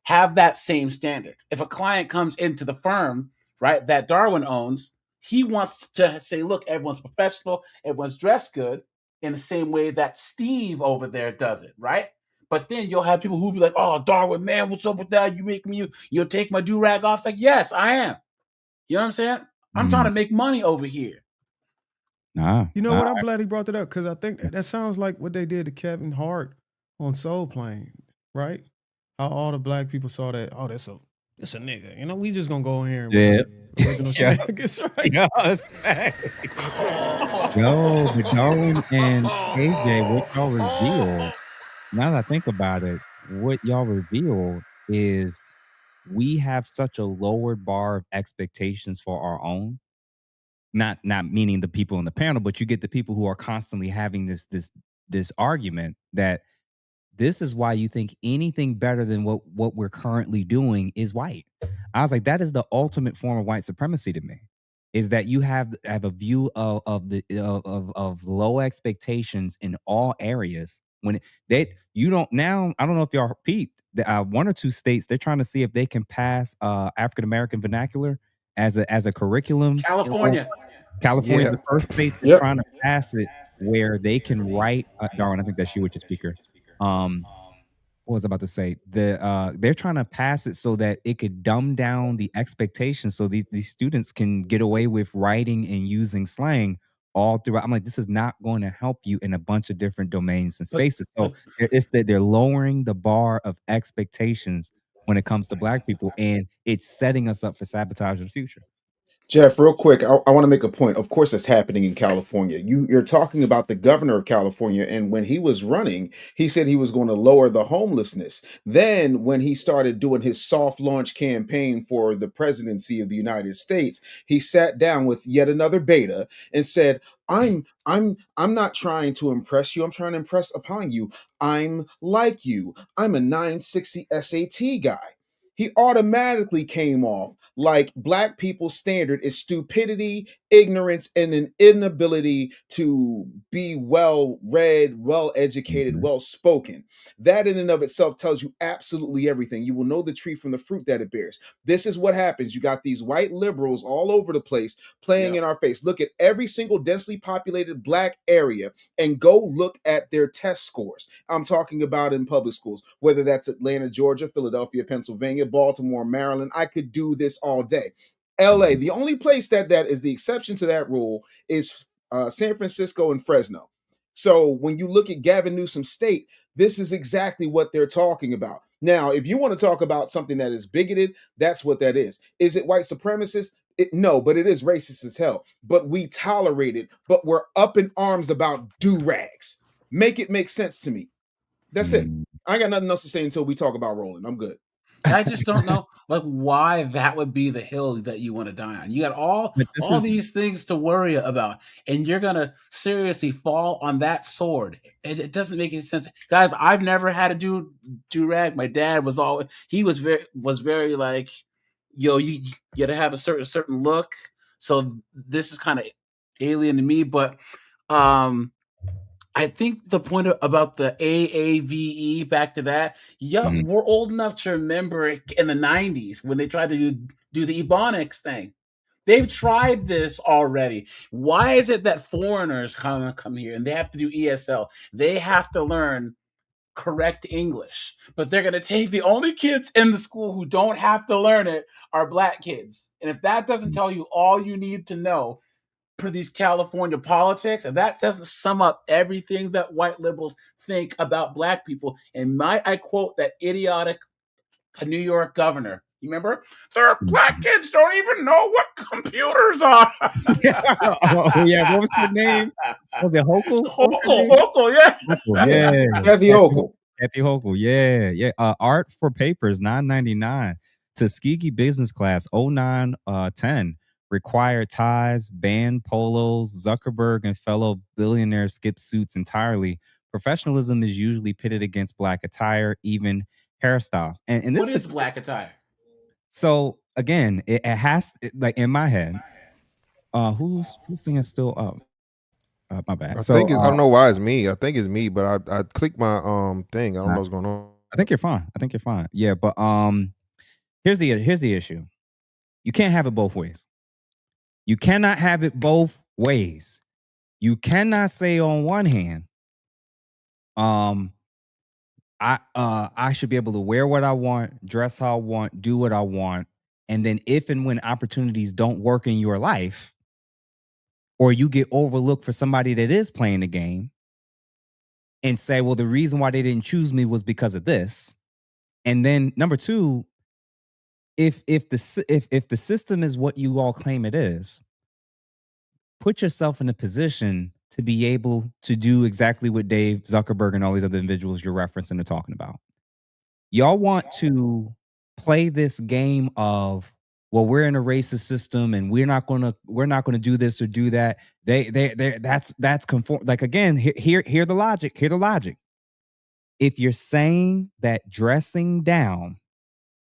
have that same standard? If a client comes into the firm, right, that Darwin owns, he wants to say, look, everyone's professional, everyone's dressed good, in the same way that Steve over there does it, right? But then you'll have people who'll be like, "Oh, Darwin, man, what's up with that? You make me, you'll take my do-rag off." It's like, yes, I am. You know what I'm saying? I'm trying to make money over here. You know what? I'm glad he brought that up, because I think that sounds like what they did to Kevin Hart on Soul Plane, right? How all the black people saw that, oh, that's a nigga. You know, we just gonna go in here and original shenanigans, right? Yo, but Darwin and AJ, what y'all revealed, now that I think about it, what y'all revealed is we have such a lowered bar of expectations for our own. Not meaning the people on the panel, but you get the people who are constantly having this argument that this is why you think anything better than what we're currently doing is white. I was like, that is the ultimate form of white supremacy to me. Is that you have a view of low expectations in all areas. When you don't now, I don't know if y'all peeped, one or two states, they're trying to see if they can pass African American vernacular as a curriculum. California California is the first state that's trying to pass it, where they can write. Darwin, I think that's you with your speaker. What was I about to say? They're trying to pass it so that it could dumb down the expectations, so these students can get away with writing and using slang all throughout. I'm like, this is not going to help you in a bunch of different domains and spaces. So it's that they're lowering the bar of expectations when it comes to black people, and it's setting us up for sabotage in the future. Jeff, real quick, I want to make a point. Of course, it's happening in California. You're talking about the governor of California, and when he was running, he said he was going to lower the homelessness. Then, when he started doing his soft launch campaign for the presidency of the United States, he sat down with yet another beta and said, I'm not trying to impress you. I'm trying to impress upon you. I'm like you. I'm a 960 SAT guy. He automatically came off like black people's standard is stupidity, ignorance, and an inability to be well read, well educated, well spoken. That in and of itself tells you absolutely everything. You will know the tree from the fruit that it bears. This is what happens. You got these white liberals all over the place playing in our face. Look at every single densely populated black area and go look at their test scores. I'm talking about in public schools, whether that's Atlanta, Georgia, Philadelphia, Pennsylvania, Baltimore, Maryland. I could do this all day. LA, the only place that is the exception to that rule is San Francisco and Fresno. So when you look at Gavin Newsom's state, this is exactly what they're talking about. Now, if you want to talk about something that is bigoted, that's what that is. Is it white supremacist? No, but it is racist as hell. But we tolerate it, but we're up in arms about do-rags. Make it make sense to me. That's it. I ain't got nothing else to say until we talk about Roland. I'm good. I just don't know why that would be the hill that you want to die on. You got all these things to worry about, and you're gonna seriously fall on that sword. It doesn't make any sense, guys. I've never had to do rag. My dad was very like, yo, you gotta have a certain look. So this is kind of alien to me, but I think the point about the AAVE, back to that, we're old enough to remember it in the 90s when they tried to do the Ebonics thing. They've tried this already. Why is it that foreigners come here and they have to do ESL? They have to learn correct English, but they're going to take the only kids in the school who don't have to learn it are black kids. And if that doesn't tell you all you need to know for these California politics, and that doesn't sum up everything that white liberals think about black people. And I quote that idiotic New York governor. You remember? Their black kids don't even know what computers are. Oh yeah, what was her name? Was it Hochul? Hochul, yeah. Yeah. Kathy Hochul. Kathy Hochul, yeah. Art for Papers, $9.99. Tuskegee Business Class, 0910. Required ties, banned polos. Zuckerberg and fellow billionaires skip suits entirely. Professionalism is usually pitted against black attire, even hairstyles. And this what is black attire? So again, it has like in my head. Whose thing is still up? My bad. I So think I don't know why it's me. I think it's me, but I clicked my thing. I don't know what's going on. I think you're fine. I think you're fine. Yeah, but here's the issue. You can't have it both ways. You cannot have it both ways. You cannot say on one hand, I should be able to wear what I want, dress how I want, do what I want, and then if and when opportunities don't work in your life, or you get overlooked for somebody that is playing the game, and say, well, the reason why they didn't choose me was because of this. And then number two, if the system is what you all claim it is, put yourself in a position to be able to do exactly what Dave Zuckerberg and all these other individuals you're referencing are talking about. Y'all want to play this game of, well, we're in a racist system and we're not gonna do this or do that. That's conform. Like again, hear the logic. Hear the logic. If you're saying that dressing down,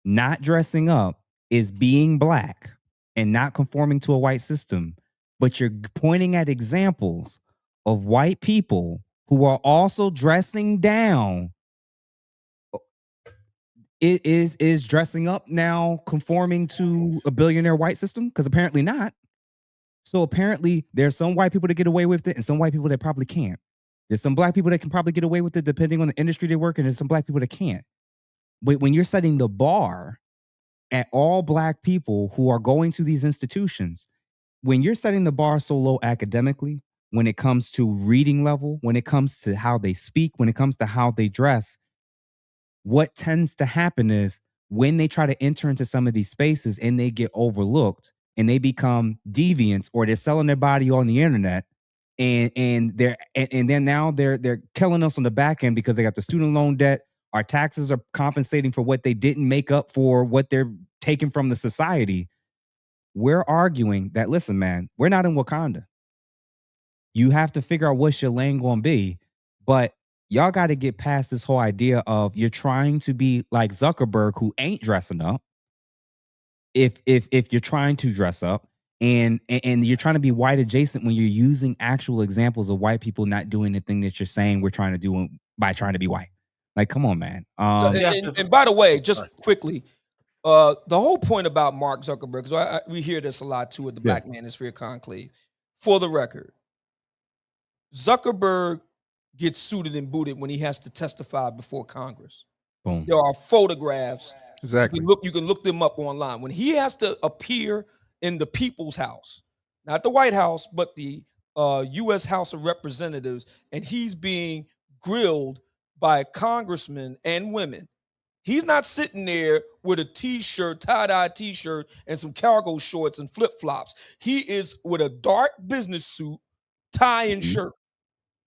not dressing up, is being black and not conforming to a white system, but you're pointing at examples of white people who are also dressing down, is dressing up now conforming to a billionaire white system? Because apparently not. So apparently there's some white people that get away with it and some white people that probably can't. There's some black people that can probably get away with it depending on the industry they work in. There's some black people that can't. But when you're setting the bar at all black people who are going to these institutions, when you're setting the bar so low academically, when it comes to reading level, when it comes to how they speak, when it comes to how they dress, what tends to happen is when they try to enter into some of these spaces and they get overlooked and they become deviants or they're selling their body on the internet, and then now they're killing us on the back end because they got the student loan debt. Our taxes are compensating for what they didn't make up for, what they're taking from the society. We're arguing that, listen, man, we're not in Wakanda. You have to figure out what's your lane going to be, but y'all got to get past this whole idea of you're trying to be like Zuckerberg, who ain't dressing up. If you're trying to dress up and you're trying to be white adjacent when you're using actual examples of white people not doing the thing that you're saying we're trying to do by trying to be white. Like, come on, man. And by the way, just quickly, the whole point about Mark Zuckerberg, because we hear this a lot too at the Black Manosphere Conclave. For the record, Zuckerberg gets suited and booted when he has to testify before Congress. Boom. There are photographs. Exactly. You can look them up online. When he has to appear in the People's House, not the White House, but the U.S. House of Representatives, and he's being grilled by congressmen and women. He's not sitting there with a t-shirt, tie-dye t-shirt, and some cargo shorts and flip-flops. He is with a dark business suit, tie and shirt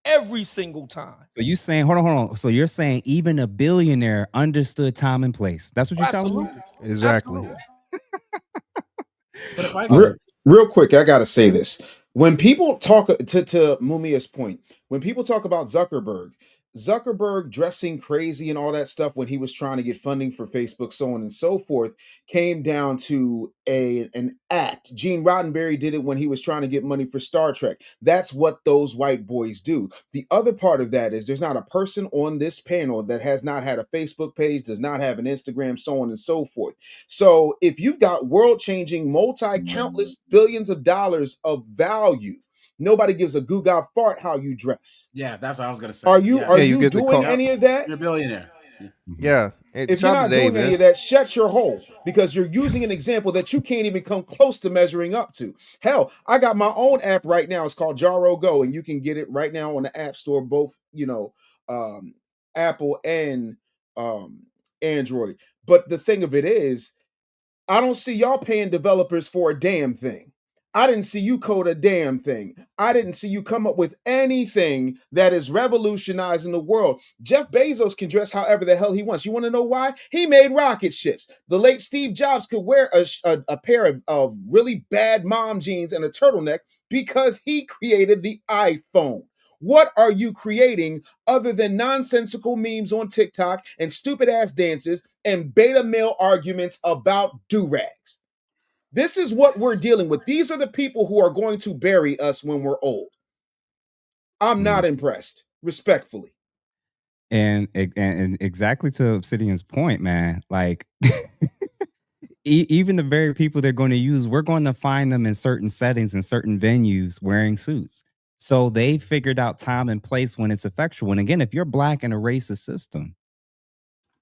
every single time. So you saying, hold on. So you're saying even a billionaire understood time and place. That's what you're telling me? Exactly. Real quick, I gotta say this. When people talk to Mumia's point, when people talk about Zuckerberg dressing crazy and all that stuff when he was trying to get funding for Facebook, so on and so forth, came down to an act. Gene Roddenberry did it when he was trying to get money for Star Trek. That's what those white boys do. The other part of that is there's not a person on this panel that has not had a Facebook page, does not have an Instagram, so on and so forth. So if you've got world-changing, multi-countless billions of dollars of value, nobody gives a goo-god fart how you dress. Yeah, that's what I was gonna say. Are you doing any of that? You're a billionaire. Yeah. If you're not doing any of that, shut your hole, because you're using an example that you can't even come close to measuring up to. Hell, I got my own app right now. It's called Jaro Go, and you can get it right now on the App Store, both Apple and Android. But the thing of it is, I don't see y'all paying developers for a damn thing. I didn't see you code a damn thing. I didn't see you come up with anything that is revolutionizing the world. Jeff Bezos can dress however the hell he wants. You want to know why? He made rocket ships. The late Steve Jobs could wear a pair of really bad mom jeans and a turtleneck because he created the iPhone. What are you creating other than nonsensical memes on TikTok and stupid ass dances and beta male arguments about durags? This is what we're dealing with. These are the people who are going to bury us when we're old. I'm not impressed, respectfully. And exactly to Obsidian's point, man, like even the very people they're going to use, we're going to find them in certain settings and certain venues wearing suits. So they figured out time and place when it's effectual. And again, if you're black in a racist system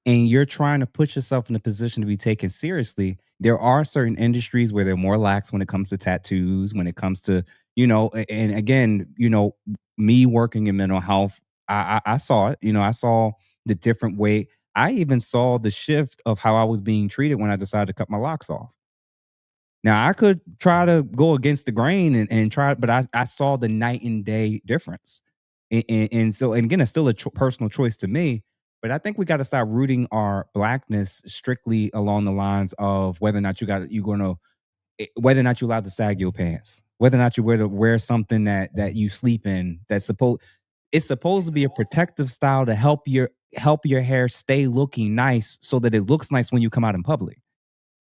and you're trying to put yourself in a position to be taken seriously, there are certain industries where they're more lax when it comes to tattoos, when it comes to, and again, me working in mental health, I saw it, I saw the different way. I even saw the shift of how I was being treated when I decided to cut my locks off. Now, I could try to go against the grain and try, but I saw the night and day difference. And so, and again, it's still a personal choice to me, but I think we got to start rooting our blackness strictly along the lines of whether or not whether or not you're allowed to sag your pants, whether or not you wear something that you sleep in, it's supposed to be a protective style to help your hair stay looking nice so that it looks nice when you come out in public.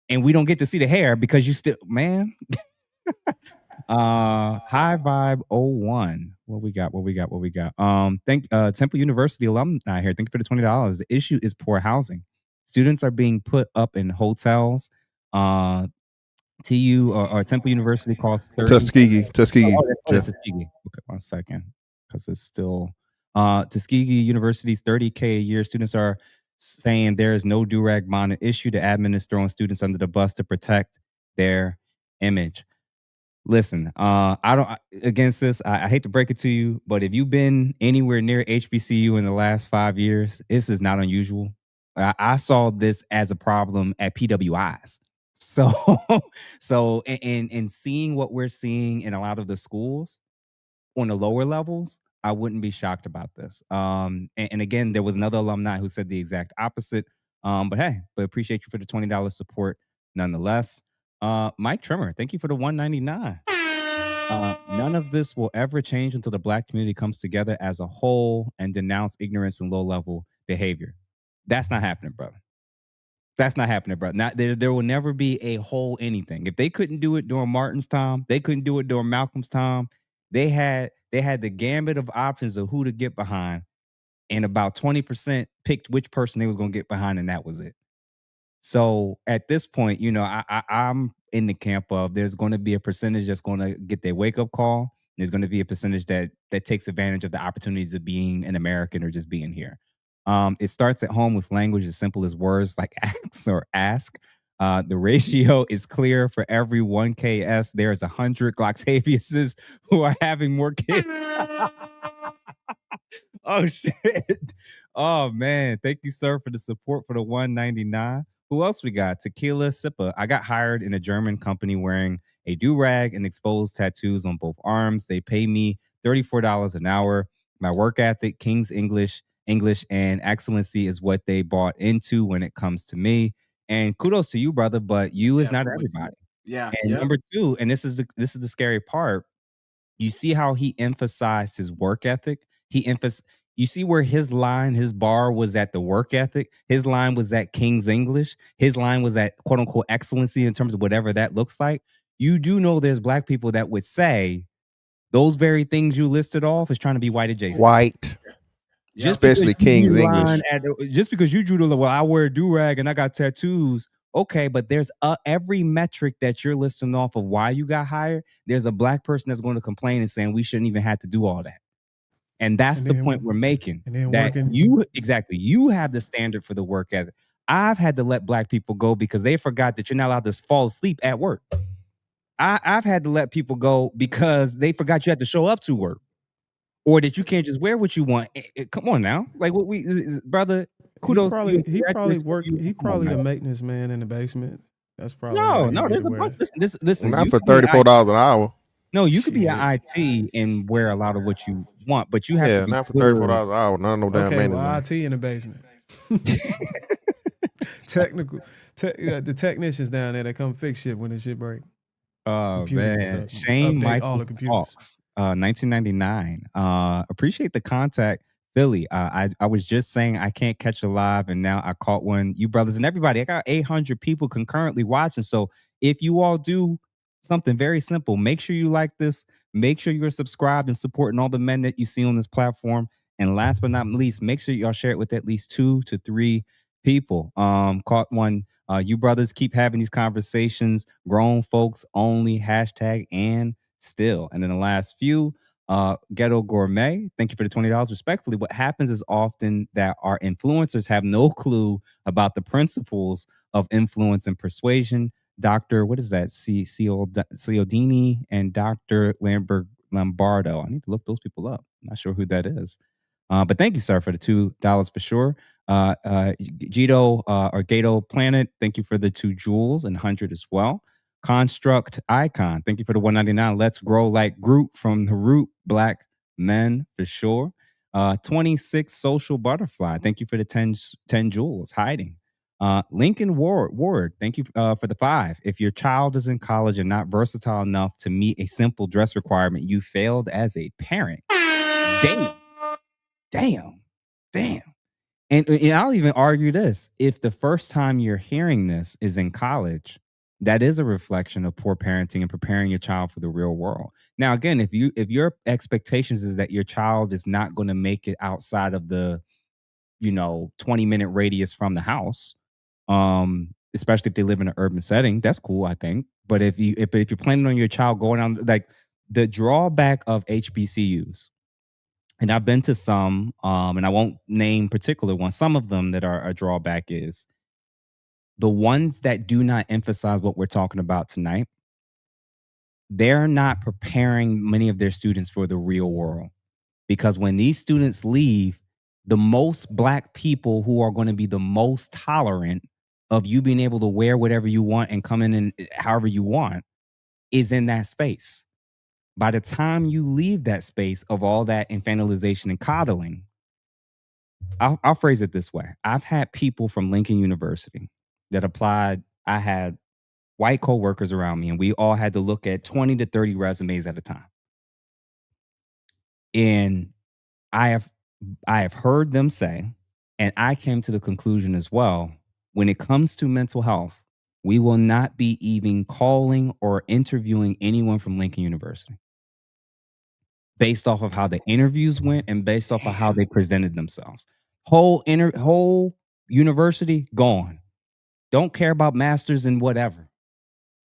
And we don't get to see the hair because you still, man. High Vibe 01. What we got? Temple University alumni here. Thank you for the $20. The issue is poor housing. Students are being put up in hotels. TU or Temple University costs Tuskegee. Oh, that's Tuskegee. Okay, 1 second, because it's still Tuskegee University's $30K a year. Students are saying there is no durag bonnet issue. The admin is throwing students under the bus to protect their image. Listen, I don't against this. I hate to break it to you, but if you've been anywhere near HBCU in the last 5 years, this is not unusual. I saw this as a problem at PWIs. So and seeing what we're seeing in a lot of the schools on the lower levels, I wouldn't be shocked about this. And again, there was another alumni who said the exact opposite. But appreciate you for the $20 support nonetheless. Mike Trimmer, thank you for the $199. None of this will ever change until the black community comes together as a whole and denounce ignorance and low-level behavior. That's not happening, brother. That's not happening, brother. There will never be a whole anything. If they couldn't do it during Martin's time, they couldn't do it during Malcolm's time. They had the gambit of options of who to get behind, and about 20% picked which person they was going to get behind, and that was it. So at this point, I'm in the camp of there's going to be a percentage that's going to get their wake up call. There's going to be a percentage that takes advantage of the opportunities of being an American or just being here. It starts at home with language as simple as words like ask or ask. The ratio is clear. For every 1 KS, there's 100 Glocktaviuses who are having more kids. Oh, shit. Oh, man. Thank you, sir, for the support for the $199. Who else we got? Tequila Sippa. I got hired in a German company wearing a do-rag and exposed tattoos on both arms. They pay me $34 an hour. My work ethic, King's English, and excellency is what they bought into when it comes to me. And kudos to you, brother, but you is not everybody. Yeah. And number two, and this is the scary part. You see how he emphasized his work ethic. You see where his bar was at the work ethic. His line was at King's English. His line was at quote unquote excellency in terms of whatever that looks like. You do know there's black people that would say those very things you listed off is trying to be white adjacent. White. Especially King's English. Just because you drew the I wear a do-rag and I got tattoos. Okay, but there's every metric that you're listing off of why you got hired. There's a black person that's going to complain and saying we shouldn't even have to do all that. And that's the point we're making. You have the standard for the work ethic. I've had to let black people go because they forgot that you're not allowed to fall asleep at work. I've had to let people go because they forgot you had to show up to work. Or that you can't just wear what you want. Come on now. Like what brother, kudos. He probably the maintenance man in the basement. That's probably no. There's a bunch. Listen. Not for $34 an hour. No, you could be an IT and wear a lot of what you want, but you have to be not for $34 an hour. No damn maintenance. Well, IT in the basement. The technicians down there that come fix shit when the shit break. Oh man, Shane Michael talks. 1999. Appreciate the contact, Philly. I was just saying I can't catch a live, and now I caught one. You brothers and everybody, I got 800 people concurrently watching. So if you all do something very simple, make sure you like this. Make sure you're subscribed and supporting all the men that you see on this platform. And last but not least, make sure y'all share it with at least 2 to 3 people. Caught one. You brothers keep having these conversations. Grown folks only. Hashtag and still. And then the last few, Ghetto Gourmet, thank you for the $20. Respectfully, what happens is often that our influencers have no clue about the principles of influence and persuasion. Dr. What is that? Ciodini and Dr. Lombardo. I need to look those people up. I'm not sure who that is. But thank you, sir, for the $2 for sure. Gito or Gato Planet, thank you for the 2 jewels and 100 as well. Construct Icon, thank you for the $1.99. Let's Grow Like Groot from the Root Black Men for sure. 26 Social Butterfly, thank you for the 10 jewels. Hiding. Lincoln Ward, thank you for the 5. If your child is in college and not versatile enough to meet a simple dress requirement, you failed as a parent. Damn. And I'll even argue this. If the first time you're hearing this is in college, that is a reflection of poor parenting and preparing your child for the real world. Now, again, if your expectations is that your child is not going to make it outside of the, 20-minute radius from the house, especially if they live in an urban setting, that's cool, I think. But if you're planning on your child going on, like the drawback of HBCUs, and I've been to some, and I won't name particular ones, some of them that are a drawback is the ones that do not emphasize what we're talking about tonight, they're not preparing many of their students for the real world. Because when these students leave, the most Black people who are going to be the most tolerant of you being able to wear whatever you want and come in and however you want is in that space. By the time you leave that space of all that infantilization and coddling, I'll phrase it this way. I've had people from Lincoln University that applied. I had white coworkers around me, and we all had to look at 20 to 30 resumes at a time. And I have heard them say, and I came to the conclusion as well, when it comes to mental health, we will not be even calling or interviewing anyone from Lincoln University based off of how the interviews went and based off of how they presented themselves. Whole university gone. Don't care about masters and whatever.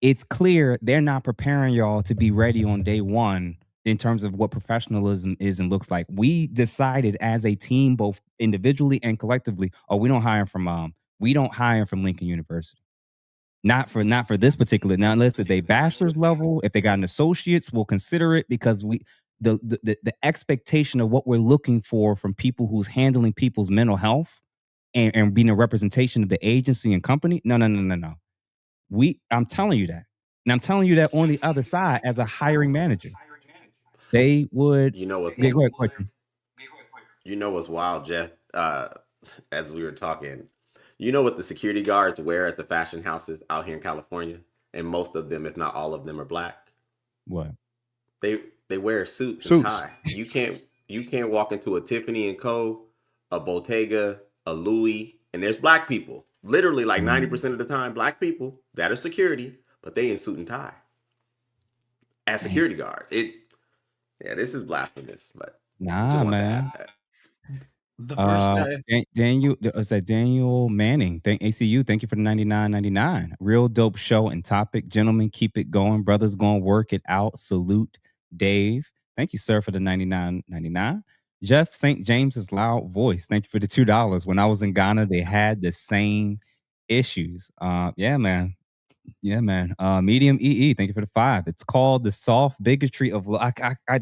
It's clear they're not preparing y'all to be ready on day one in terms of what professionalism is and looks like. We decided as a team, both individually and collectively, we don't hire from Lincoln University. Not for this particular. Now, unless it's a bachelor's level, if they got an associate's, we'll consider it because the expectation of what we're looking for from people who's handling people's mental health and being a representation of the agency and company. No. I'm telling you that. And I'm telling you that on the other side as a hiring manager. They would. You know what's go ahead, question. You know what's wild, Jeff? As we were talking, you know what the security guards wear at the fashion houses out here in California, and most of them, if not all of them, are Black. What? They wear a suit and tie. You can't walk into a Tiffany & Co., a Bottega, a Louis, and there's Black people. Literally, like 90% of the time, Black people that are security, but they in suit and tie as security guards. This is blasphemous, but nah, man. The first guy. Daniel Manning. Thank ACU. Thank you for the $99.99. Real dope show and topic. Gentlemen, keep it going. Brothers gonna work it out. Salute, Dave. Thank you, sir, for the $99.99. Jeff St. James's loud voice. Thank you for the $2. When I was in Ghana, they had the same issues. Yeah, man. Medium EE. Thank you for the 5. It's called the soft bigotry of. I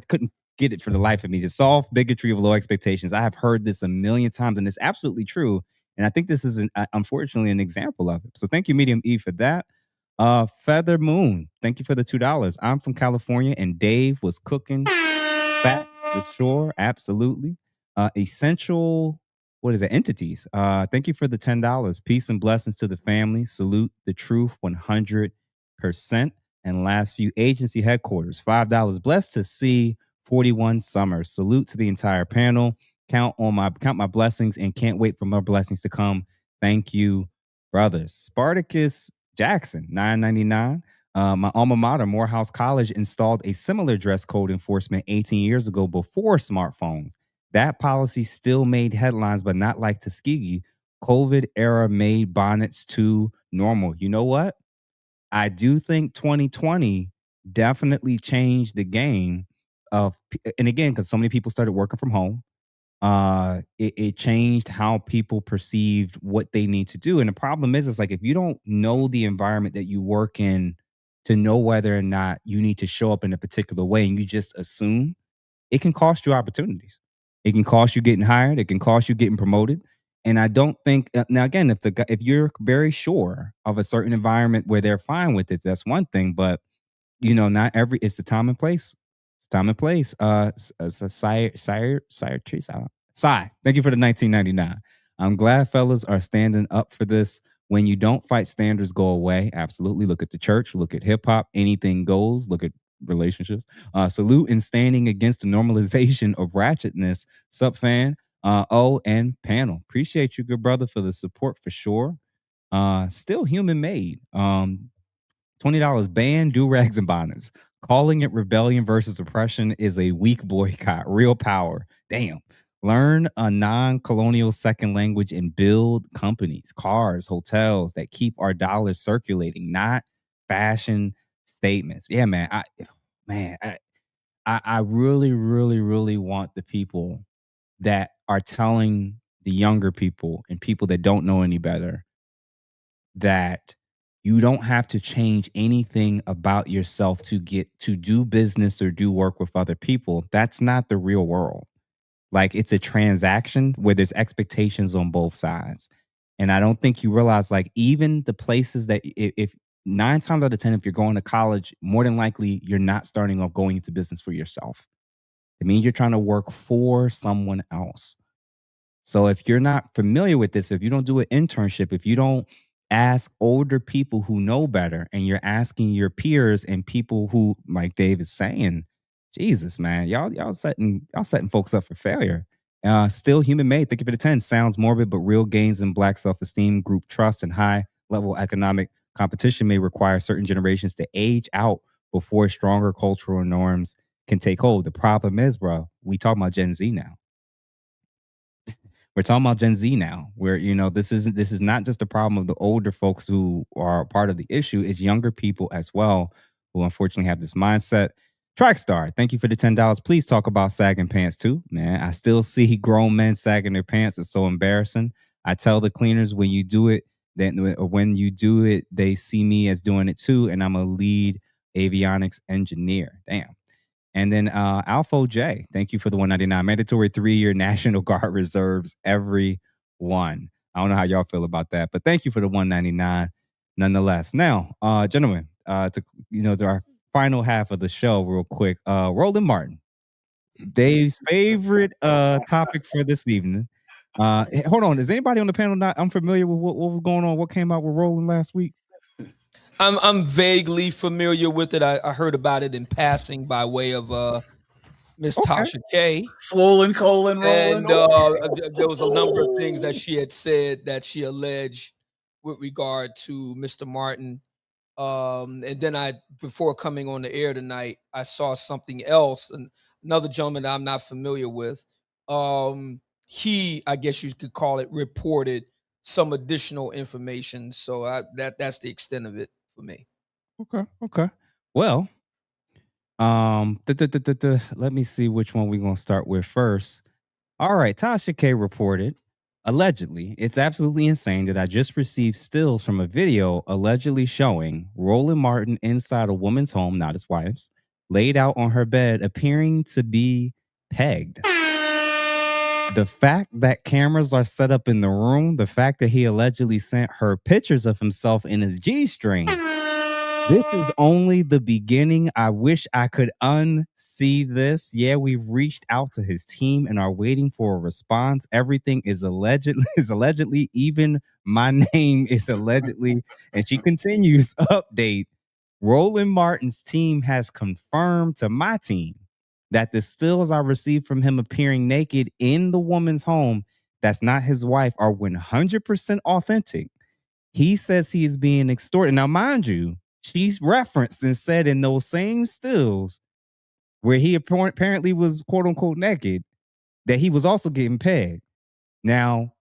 couldn't get it for the life of me. The soft bigotry of low expectations. I have heard this a million times, and it's absolutely true. And I think this is unfortunately an example of it. So thank you, Medium E, for that. Feather Moon. Thank you for the $2. I'm from California, and Dave was cooking facts for sure. Absolutely. Essential. What is it? Entities. Thank you for the $10. Peace and blessings to the family. Salute the truth 100%. And last few agency headquarters, $5. Blessed to see 41 summers. Salute to the entire panel. Count my blessings and can't wait for more blessings to come. Thank you, brothers. Spartacus Jackson, $9.99. My alma mater, Morehouse College, installed a similar dress code enforcement 18 years ago before smartphones. That policy still made headlines, but not like Tuskegee. COVID era made bonnets too normal. You know what? I do think 2020 definitely changed the game of, and again, because so many people started working from home, it changed how people perceived what they need to do. And the problem is like, if you don't know the environment that you work in to know whether or not you need to show up in a particular way and you just assume, it can cost you opportunities. It can cost you getting hired. It can cost you getting promoted. And I don't think now again, if you're very sure of a certain environment where they're fine with it, that's one thing. But not every it's the time and place. Time and place. Sai, thank you for the 1999. I'm glad fellas are standing up for this. When you don't fight, standards go away. Absolutely. Look at the church. Look at hip hop. Anything goes. Look at relationships. Salute in standing against the normalization of ratchetness. Sup, fan? And panel. Appreciate you, good brother, for the support for sure. Still human made. $20 ban durags and bonnets. Calling it rebellion versus oppression is a weak boycott. Real power. Damn. Learn a non-colonial second language and build companies, cars, hotels that keep our dollars circulating, not fashion statements. Yeah, man. I really, really, really want the people that are telling the younger people and people that don't know any better that you don't have to change anything about yourself to get to do business or do work with other people. That's not the real world. Like, it's a transaction where there's expectations on both sides. And I don't think you realize, like, even the places that if 9 times out of 10, if you're going to college, more than likely you're not starting off going into business for yourself. It means you're trying to work for someone else. So if you're not familiar with this, if you don't do an internship, if you don't ask older people who know better, and you're asking your peers and people who, like Dave is saying, Jesus, man, y'all setting folks up for failure. Still human made. Thank you for the 10. Sounds morbid, but real gains in Black self-esteem, group trust, and high level economic competition may require certain generations to age out before stronger cultural norms can take hold. The problem is, bro, we talking about Gen Z now. We're talking about Gen Z now, where, this is not just the problem of the older folks who are part of the issue. It's younger people as well who unfortunately have this mindset. Trackstar, thank you for the $10. Please talk about sagging pants too, man. I still see grown men sagging their pants. It's so embarrassing. I tell the cleaners when you do it, they see me as doing it too, and I'm a lead avionics engineer. Damn. And then Alpha J, thank you for the $199. Mandatory 3-year National Guard reserves, everyone. I don't know how y'all feel about that, but thank you for the $199 nonetheless. Now, gentlemen, to our final half of the show real quick. Roland Martin, Dave's favorite topic for this evening. Hold on, is anybody on the panel not unfamiliar with what was going on? What came out with Roland last week? I'm vaguely familiar with it. I heard about it in passing by way of Miss Tasha K. Swollen colon rolling. And there was a number of things that she had said that she alleged with regard to Mr. Martin. And then before coming on the air tonight, I saw something else, and another gentleman that I'm not familiar with. He, I guess you could call it, reported some additional information. So that's the extent of it for me. Okay. Well, let me see which one we're gonna start with first. All right, Tasha K reported, allegedly, it's absolutely insane that I just received stills from a video allegedly showing Roland Martin inside a woman's home, not his wife's, laid out on her bed, appearing to be pegged. The fact that cameras are set up in the room, the fact that he allegedly sent her pictures of himself in his G-string, this is only the beginning. I wish I could unsee this. Yeah, we've reached out to his team and are waiting for a response. Everything is allegedly, even my name is allegedly. And she continues, update. Roland Martin's team has confirmed to my team that the stills I received from him appearing naked in the woman's home that's not his wife are 100% authentic. He says he is being extorted. Now, mind you, she's referenced and said in those same stills where he apparently was quote unquote naked, that he was also getting pegged. Now,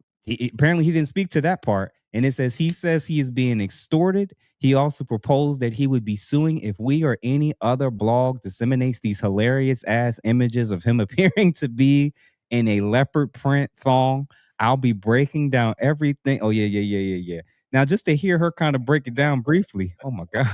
apparently he didn't speak to that part. And it says he is being extorted. He also proposed that he would be suing if we or any other blog disseminates these hilarious ass images of him appearing to be in a leopard print thong. I'll be breaking down everything. Oh, yeah. Now, just to hear her kind of break it down briefly. Oh, my God.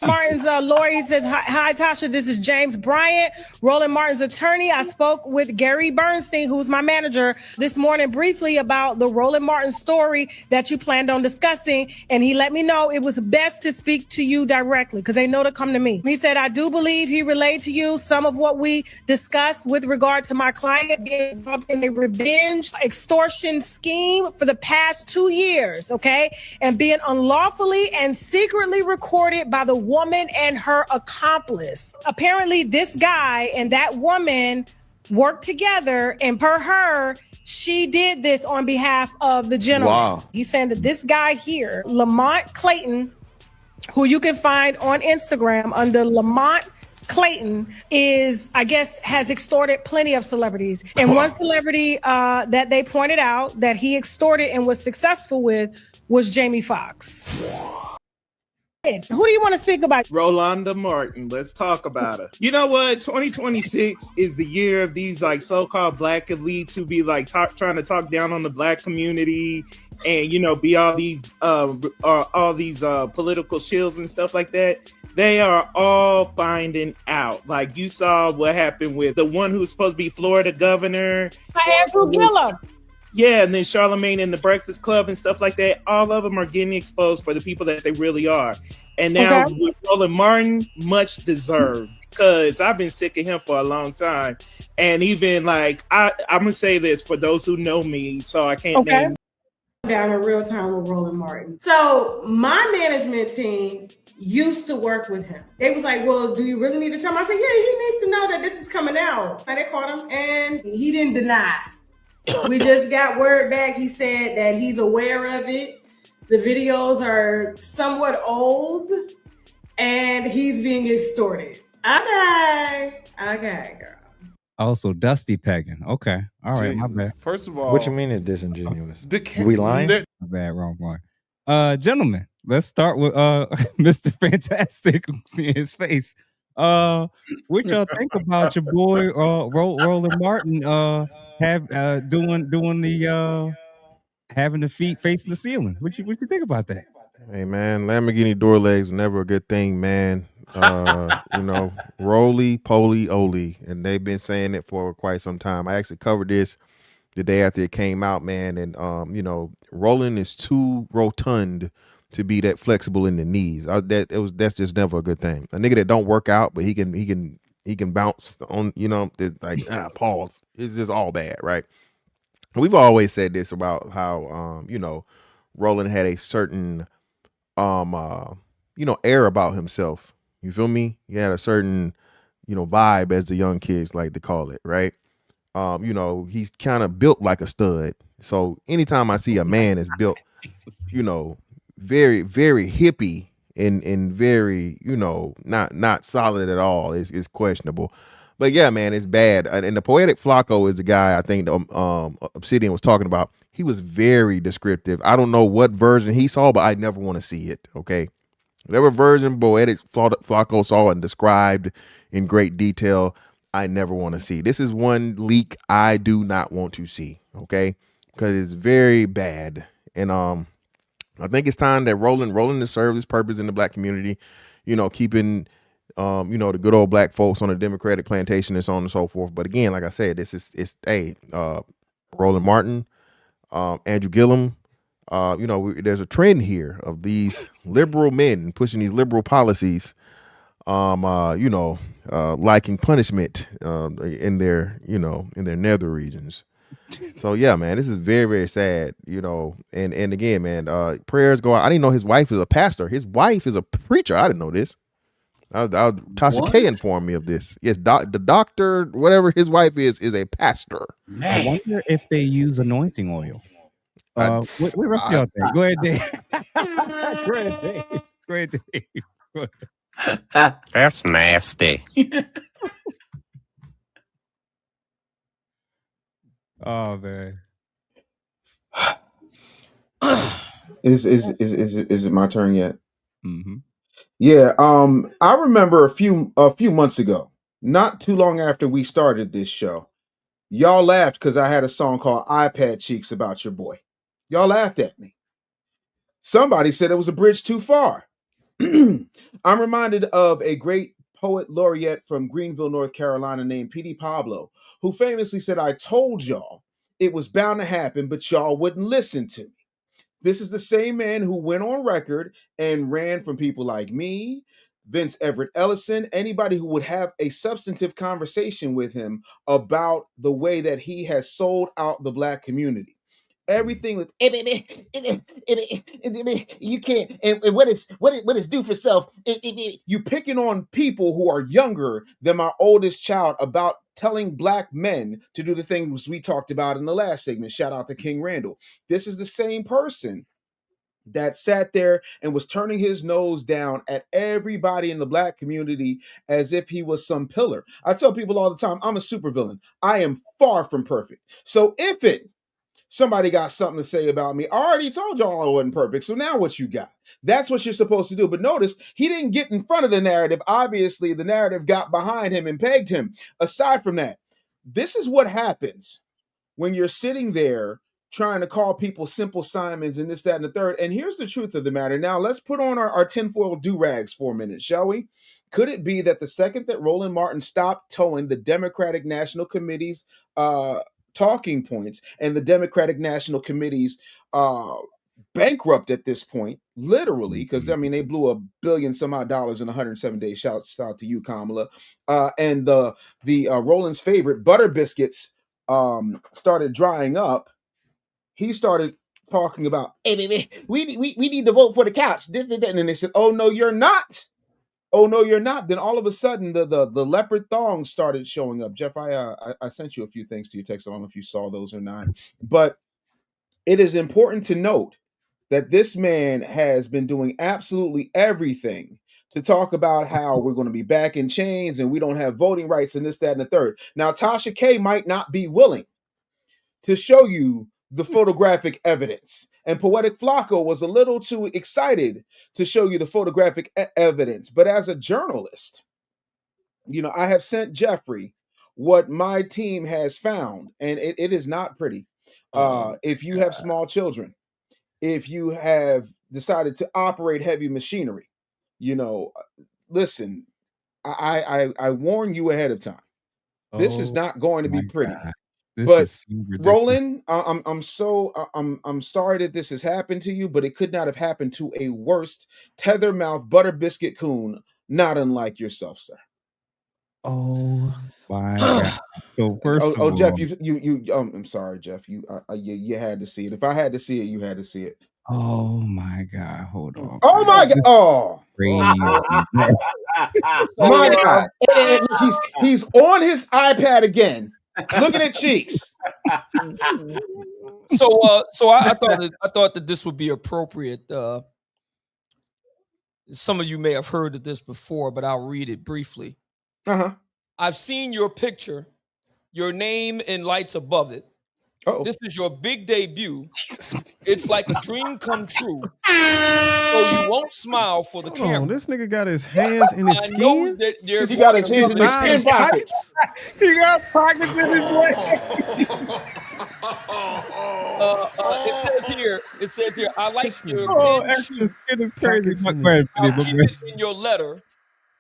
Martin's Lori says, hi, Tasha, this is James Bryant, Roland Martin's attorney. I spoke with Gary Bernstein, who's my manager, this morning briefly about the Roland Martin story that you planned on discussing. And he let me know it was best to speak to you directly because they know to come to me. He said, I do believe he relayed to you some of what we discussed with regard to my client being involved in a revenge extortion scheme for the past 2 years, okay? And being unlawfully and secretly recorded by the woman and her accomplice. Apparently, this guy and that woman worked together, and per her, she did this on behalf of the gentleman. Wow. He's saying that this guy here, Lamont Clayton, who you can find on Instagram under Lamont Clayton, is, I guess, has extorted plenty of celebrities. And one celebrity that they pointed out that he extorted and was successful with was Jamie Foxx. Who do you want to speak about? Roland Martin. Let's talk about her. You know what? 2026 is the year of these like so-called black elites who be like trying to talk down on the black community and, you know, be all these political shills and stuff like that. They are all finding out. Like you saw what happened with the one who's supposed to be Florida governor. Andrew Gillum. Yeah, and then Charlemagne and the Breakfast Club and stuff like that. All of them are getting exposed for the people that they really are. And now with Roland Martin, much deserved, because I've been sick of him for a long time. And even like, I'm going to say this for those who know me, so I can't name down in real time with Roland Martin. So my management team used to work with him. They was like, well, do you really need to tell him? I said, yeah, he needs to know that this is coming out. And they called him and he didn't deny. We just got word back. He said that he's aware of it. The videos are somewhat old and he's being extorted. Okay, girl. Also, Dusty pegging. Okay. All right. My bad. First of all, what you mean is disingenuous? We lying? My bad. Wrong one. Gentlemen, let's start with Mr. Fantastic. Seeing his face. What y'all think about your boy Roland Martin doing the having the feet facing the ceiling? What you think about that? Hey man, Lamborghini door legs never a good thing, man. You know, roly poly oly, and they've been saying it for quite some time. I actually covered this the day after it came out, man, and you know, Roland is too rotund to be that flexible in the knees. That's just never a good thing. A nigga that don't work out, but he can bounce on, you know, like pause. It's just all bad, right? We've always said this about how you know, Roland had a certain you know, air about himself. You feel me? He had a certain, you know, vibe, as the young kids like to call it, right? You know, he's kind of built like a stud. So anytime I see a man that's built, you know, very, very hippie and very, you know, not solid at all, is questionable. But yeah, man, it's bad. And the Poetic Flacco is the guy I think Obsidian was talking about. He was very descriptive. I don't know what version he saw, but I never want to see it. Okay. Whatever version Poetic Flacco saw and described in great detail, I never want to see. This is one leak I do not want to see. Okay. Because it's very bad. And I think it's time that Roland to serve his purpose in the black community, you know, keeping you know, the good old black folks on the Democratic plantation and so on and so forth. But again, like I said, Roland Martin, Andrew Gillum, you know, there's a trend here of these liberal men pushing these liberal policies, you know, liking punishment in their, you know, in their nether regions. So yeah, man, this is very, very sad, you know, and again, man, prayers go out. I didn't know his wife is a pastor. His wife is a preacher. I didn't know this. Tasha K informed me of this. Yes, the doctor, whatever his wife is a pastor. I wonder if they use anointing oil. What rest of y'all think? Go ahead, Dave. Go ahead, Dave. Go ahead, Dave. Go ahead. That's nasty. Oh man. Is it my turn yet? Mm-hmm. Yeah. I remember a few months ago, not too long after we started this show, y'all laughed because I had a song called "iPad Cheeks" about your boy. Y'all laughed at me. Somebody said it was a bridge too far. I'm reminded of a great poet laureate from Greenville, North Carolina, named P.D. Pablo, who famously said, "I told y'all it was bound to happen, but y'all wouldn't listen to me." This is the same man who went on record and ran from people like me, Vince Everett Ellison, anybody who would have a substantive conversation with him about the way that he has sold out the Black community. Everything with you can't, and what is due for self. You picking on people who are younger than my oldest child about telling Black men to do the things we talked about in the last segment. Shout out to King Randall. This is the same person that sat there and was turning his nose down at everybody in the Black community as if he was some pillar. I tell people all the time, I'm a supervillain. I am far from perfect. So if somebody got something to say about me, I already told y'all I wasn't perfect. So now what you got? That's what you're supposed to do. But notice, he didn't get in front of the narrative. Obviously, the narrative got behind him and pegged him. Aside from that, this is what happens when you're sitting there trying to call people simple Simons and this, that, and the third. And here's the truth of the matter. Now, let's put on our tinfoil do-rags for a minute, shall we? Could it be that the second that Roland Martin stopped towing the Democratic National Committee's talking points, and the Democratic National Committee's bankrupt at this point, literally, because I mean they blew $1 billion some odd in 107 days. Shouts out to you, Kamala. And the Roland's favorite butter biscuits started drying up. He started talking about, "Hey, baby, we need to vote for the couch." This, that, and they said, "Oh no, you're not. Oh no, you're not." Then all of a sudden, the leopard thongs started showing up. Jeff, I sent you a few things to your text. I don't know if you saw those or not, but it is important to note that this man has been doing absolutely everything to talk about how we're going to be back in chains and we don't have voting rights and this, that, and the third. Now, Tasha K might not be willing to show you the photographic evidence. And Poetic Flacco was a little too excited to show you the photographic evidence. But as a journalist, I have sent Jeffrey what my team has found, and it is not pretty. If you have small children, if you have decided to operate heavy machinery, listen, I warn you ahead of time. This is not going to be pretty. But so Roland, I'm sorry that this has happened to you, but it could not have happened to a worse tether mouth butter biscuit coon, not unlike yourself, sir. Oh my God! So first, of all, Jeff, I'm sorry, Jeff. You had to see it. If I had to see it, you had to see it. Oh my God! Hold on. Oh my God! Oh, my God! He's on his iPad again, looking at cheeks. So I thought that this would be appropriate. Some of you may have heard of this before, but I'll read it briefly. I've seen your picture, your name in lights above it. This is your big debut. It's like a dream come true. So you won't smile for the camera. This nigga got his hands in his skin. Know that he got his hands in his skin pockets. He got pockets in his leg. It says here, I like your it is crazy. I'll keep it in your letter,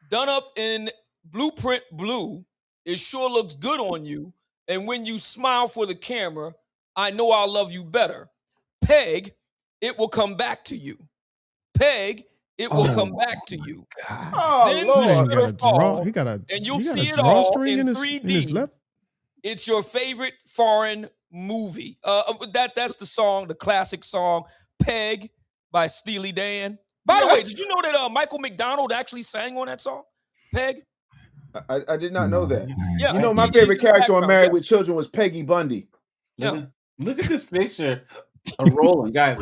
done up in blueprint blue. It sure looks good on you. And when you smile for the camera, I know I'll love you better. Peg, it will come back to you. Peg, it will come back to you. Then Lord. and you'll see it all in 3D. It's your favorite foreign movie. That's the song, the classic song, Peg by Steely Dan. By the way, did you know that Michael McDonald actually sang on that song? Peg? I did not know that. Yeah, You know, my he's favorite in the character on background, Married yeah. with Children was Peggy Bundy. Yeah. Look at this picture of Roland, guys.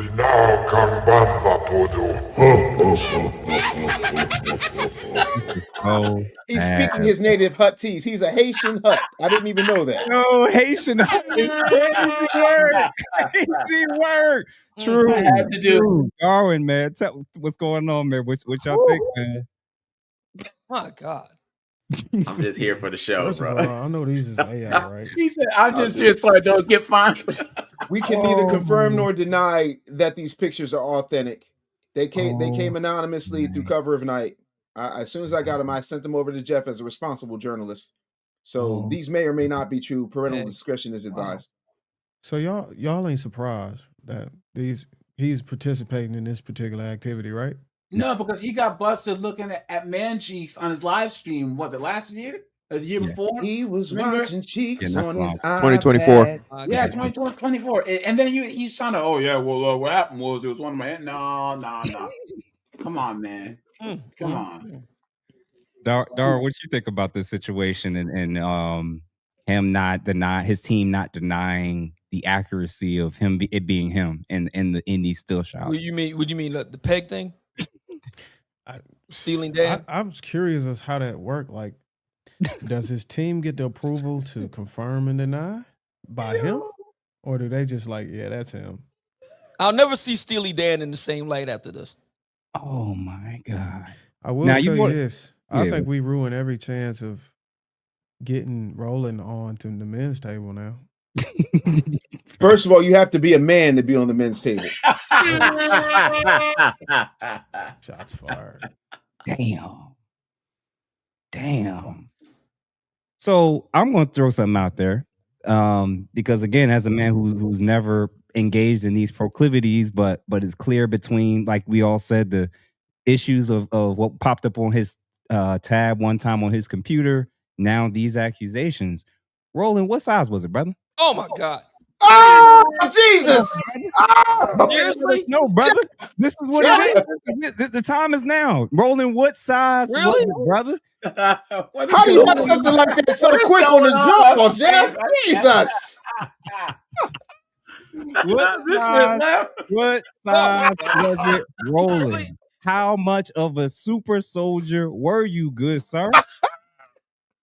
Oh, He's speaking his native Huttese. He's a Haitian Hut. I didn't even know that. No, Haitian. It's crazy work. Crazy work. True. I had to do it. True. Darwin, man. Tell what's going on, man. What y'all think, man? My God. I'm just here for the show, First bro. of all, I know these is AI, right? He said, "I'm just here so I don't get fined." We can neither confirm nor deny that these pictures are authentic. They came anonymously through cover of night. As soon as I got them, I sent them over to Jeff as a responsible journalist. So these may or may not be true. Parental discretion is advised. So y'all ain't surprised that he's participating in this particular activity, right? No, because he got busted looking at man cheeks on his live stream. Was it last year or the year before? He was watching cheeks on his 2024. iPad. Yeah, 2024. And then he's trying to, what happened was it was one of my no. Come on, man. Come on. Dar, what you think about this situation and him not his team not denying the accuracy of it being him in these still shots? What you mean the Peg thing? Stealing Dan? I'm curious as how that worked. Like, does his team get the approval to confirm and deny by him? Or do they just like, yeah, that's him? I'll never see Steely Dan in the same light after this. Oh my God. I will tell you this. I think we ruin every chance of getting Roland on to the men's table now. First of all, you have to be a man to be on the men's table. Shots fired. Damn. So I'm going to throw something out there because, again, as a man who's never engaged in these proclivities, but is clear between, like we all said, the issues of what popped up on his tab one time on his computer, now these accusations. Roland, what size was it, brother? Oh, my God. Oh, Jesus. Oh, seriously? No, brother. This is what it is. The time is now. Roland, what size was it, brother? How do you got something like that so quick on the jump, Jeff? Jesus. What size was it, Roland? How much of a super soldier were you, good sir?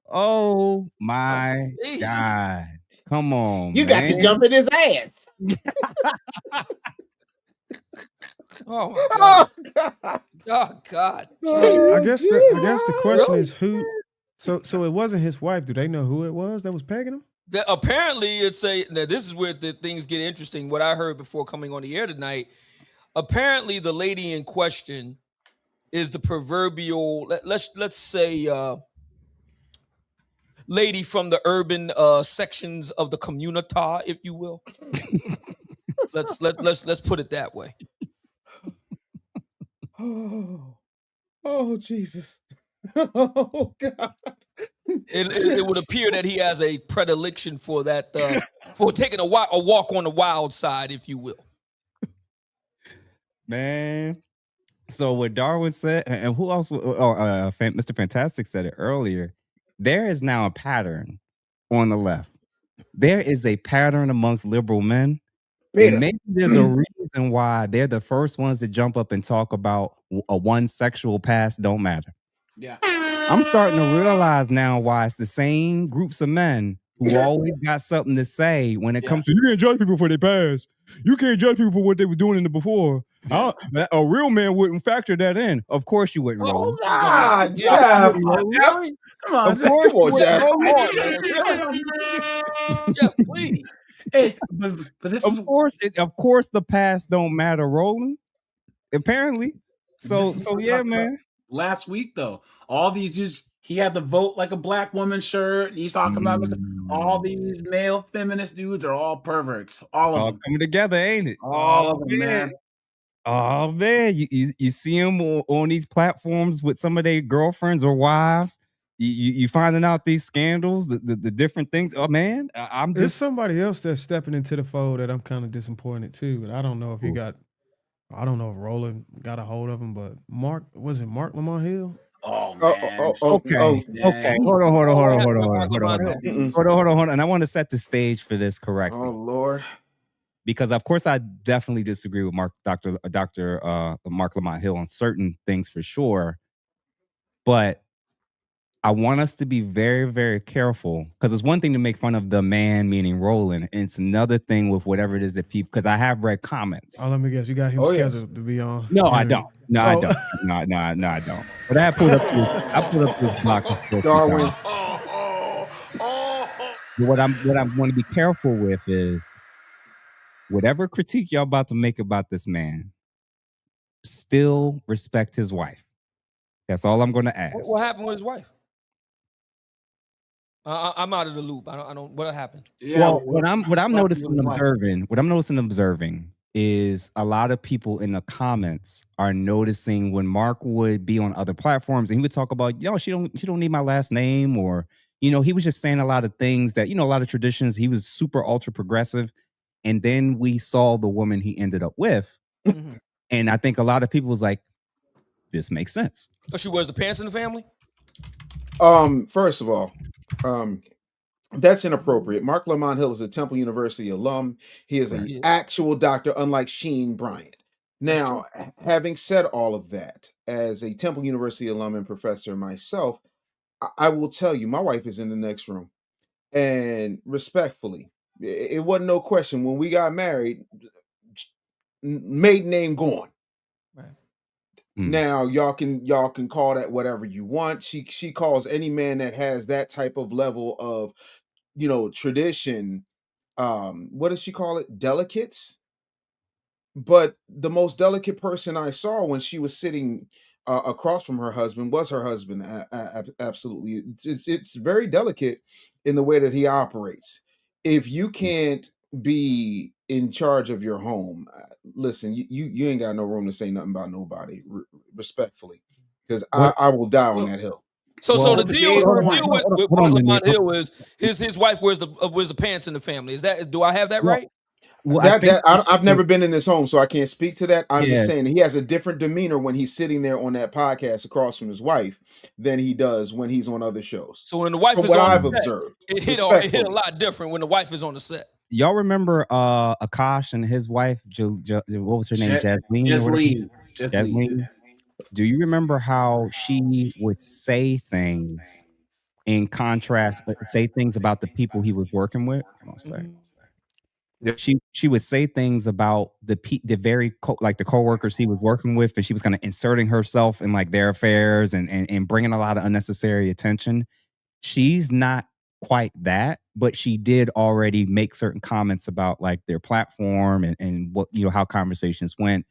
Oh my God. Come on. You got to jump in his ass. Oh my God. Oh God. I guess the question is who. So it wasn't his wife. Do they know who it was that was pegging him? Apparently, now this is where the things get interesting. What I heard before coming on the air tonight. Apparently, the lady in question is the proverbial. Let's say. Lady from the urban sections of the communita, if you will. let's put it that way. Oh Jesus. Oh God. It would appear that he has a predilection for that, for taking a walk on the wild side, if you will. Man. So what Darwin said, and who else? Mr. Fantastic said it earlier. There is now a pattern on the left. There is a pattern amongst liberal men. And maybe there's a reason why they're the first ones to jump up and talk about one sexual past don't matter. Yeah. I'm starting to realize now why it's the same groups of men who always got something to say when it comes to, you can't judge people for their past. You can't judge people for what they were doing in the before. A real man wouldn't factor that in. Of course you wouldn't, Roland. God, Jeff. Come on, of course Come on, Jeff. Come on, man. Jeff, please. Hey, but this of course the past don't matter, Roland. Apparently. So yeah, man. Last week though, all these dudes, he had the vote like a black woman shirt. He's talking about all these male feminist dudes are all perverts. All of them coming together, ain't it? All of them, man. Oh man, you see them on these platforms with some of their girlfriends or wives. You finding out these scandals, the different things. Oh man, There's somebody else that's stepping into the fold that I'm kind of disappointed too. And I don't know if I don't know if Roland got a hold of him, but Mark Lamont Hill? Oh man. Okay. Man. Hold on. Mm-mm. Hold on. And I want to set the stage for this correctly. Oh Lord. Because of course I definitely disagree with Dr. Mark Lamont Hill on certain things for sure. But I want us to be very, very careful because it's one thing to make fun of the man, meaning Roland, and it's another thing with whatever it is that people. Because I have read comments. Oh, let me guess. You got him Oh, yes. scheduled to be on. No, I don't. No, I Oh. don't. No, I don't. But I pulled up this block of Darwin. But what I want to be careful with is whatever critique y'all about to make about this man, still respect his wife. That's all I'm going to ask. What happened with his wife? I'm out of the loop. I don't. What happened? Yeah, Well, what I'm noticing and observing. observing is a lot of people in the comments are noticing when Mark would be on other platforms and he would talk about, yo, she don't need my last name, or he was just saying a lot of things that a lot of traditions. He was super ultra progressive, and then we saw the woman he ended up with, and I think a lot of people was like, this makes sense. Oh, she wears the pants in the family. First of all, that's inappropriate. Mark Lamont Hill is a Temple University alum. He is an actual doctor, unlike Sheen Bryant. Now, having said all of that, as a Temple University alum and professor myself, I will tell you, my wife is in the next room. And respectfully, it wasn't no question. When we got married, maiden name gone. Now y'all can call that whatever you want. She calls any man that has that type of level of tradition, what does she call it? Delicates. But the most delicate person I saw when she was sitting across from her husband was her husband. Absolutely, it's very delicate in the way that he operates. If you can't be in charge of your home, listen, you ain't got no room to say nothing about nobody, respectfully, because I will die on that hill. So the deal with Mark Lamont Hill is his wife wears the pants in the family. Do I have that right? Well, I've never been in his home, so I can't speak to that. I'm just saying he has a different demeanor when he's sitting there on that podcast across from his wife than he does when he's on other shows. So when the wife from is what on I've the set, observed, it hit a lot different when the wife is on the set. Y'all remember Akash and his wife, what was her name? Jasmine. Do you remember how she would say things in contrast, say things about the people he was working with? She would say things about the coworkers he was working with, and she was kind of inserting herself in like their affairs and bringing a lot of unnecessary attention. She's not quite that, but she did already make certain comments about like their platform and what how conversations went.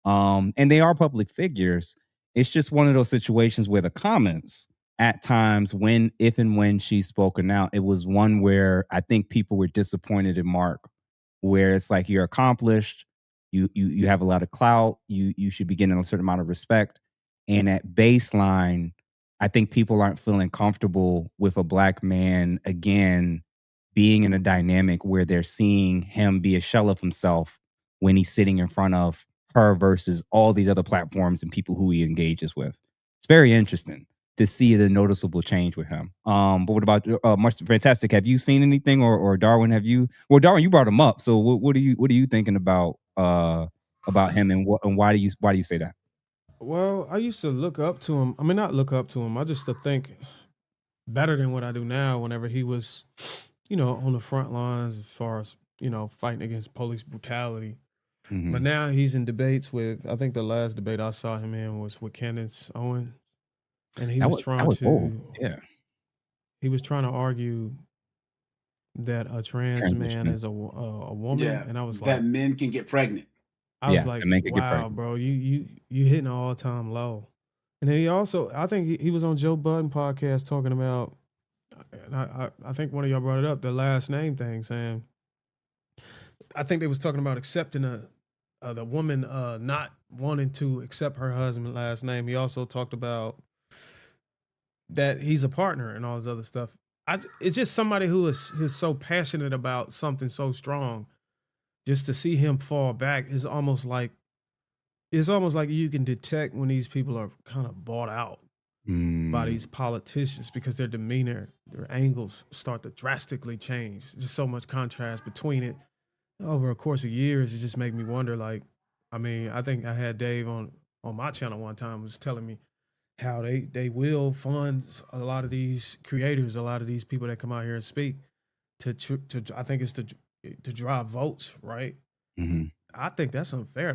And they are public figures. It's just one of those situations where the comments at times if and when she's spoken out, it was one where I think people were disappointed in Mark, where it's like you're accomplished, you have a lot of clout, you should be getting a certain amount of respect. And at baseline, I think people aren't feeling comfortable with a black man, again, being in a dynamic where they're seeing him be a shell of himself when he's sitting in front of her versus all these other platforms and people who he engages with. It's very interesting to see the noticeable change with him. But what about Mr. Fantastic? Have you seen anything, or Darwin? Have you? Well, Darwin, you brought him up. So what are you thinking about him, and why do you say that? Well, I used to look up to him. I mean, not look up to him. I just to think better than what I do now. Whenever he was, on the front lines as far as fighting against police brutality. But now he's in debates with. I think the last debate I saw him in was with Candace Owens, and he was trying to argue that a trans man is a woman, and I was like, that men can get pregnant. I was like, wow, bro, you hitting an all-time low. And then I think he was on Joe Budden podcast talking about, and I think one of y'all brought it up, the last name thing, saying, I think they was talking about accepting the woman not wanting to accept her husband's last name. He also talked about that he's a partner and all this other stuff. It's just somebody who's so passionate about something so strong. Just to see him fall back is almost like you can detect when these people are kind of bought out. by these politicians because their demeanor, their angles start to drastically change. Just so much contrast between it over a course of years. It just made me wonder. Like, I mean, I think I had Dave on my channel one time was telling me how they will fund a lot of these creators, a lot of these people that come out here and speak to I think it's to drive votes, right? Mm-hmm. I think that's unfair.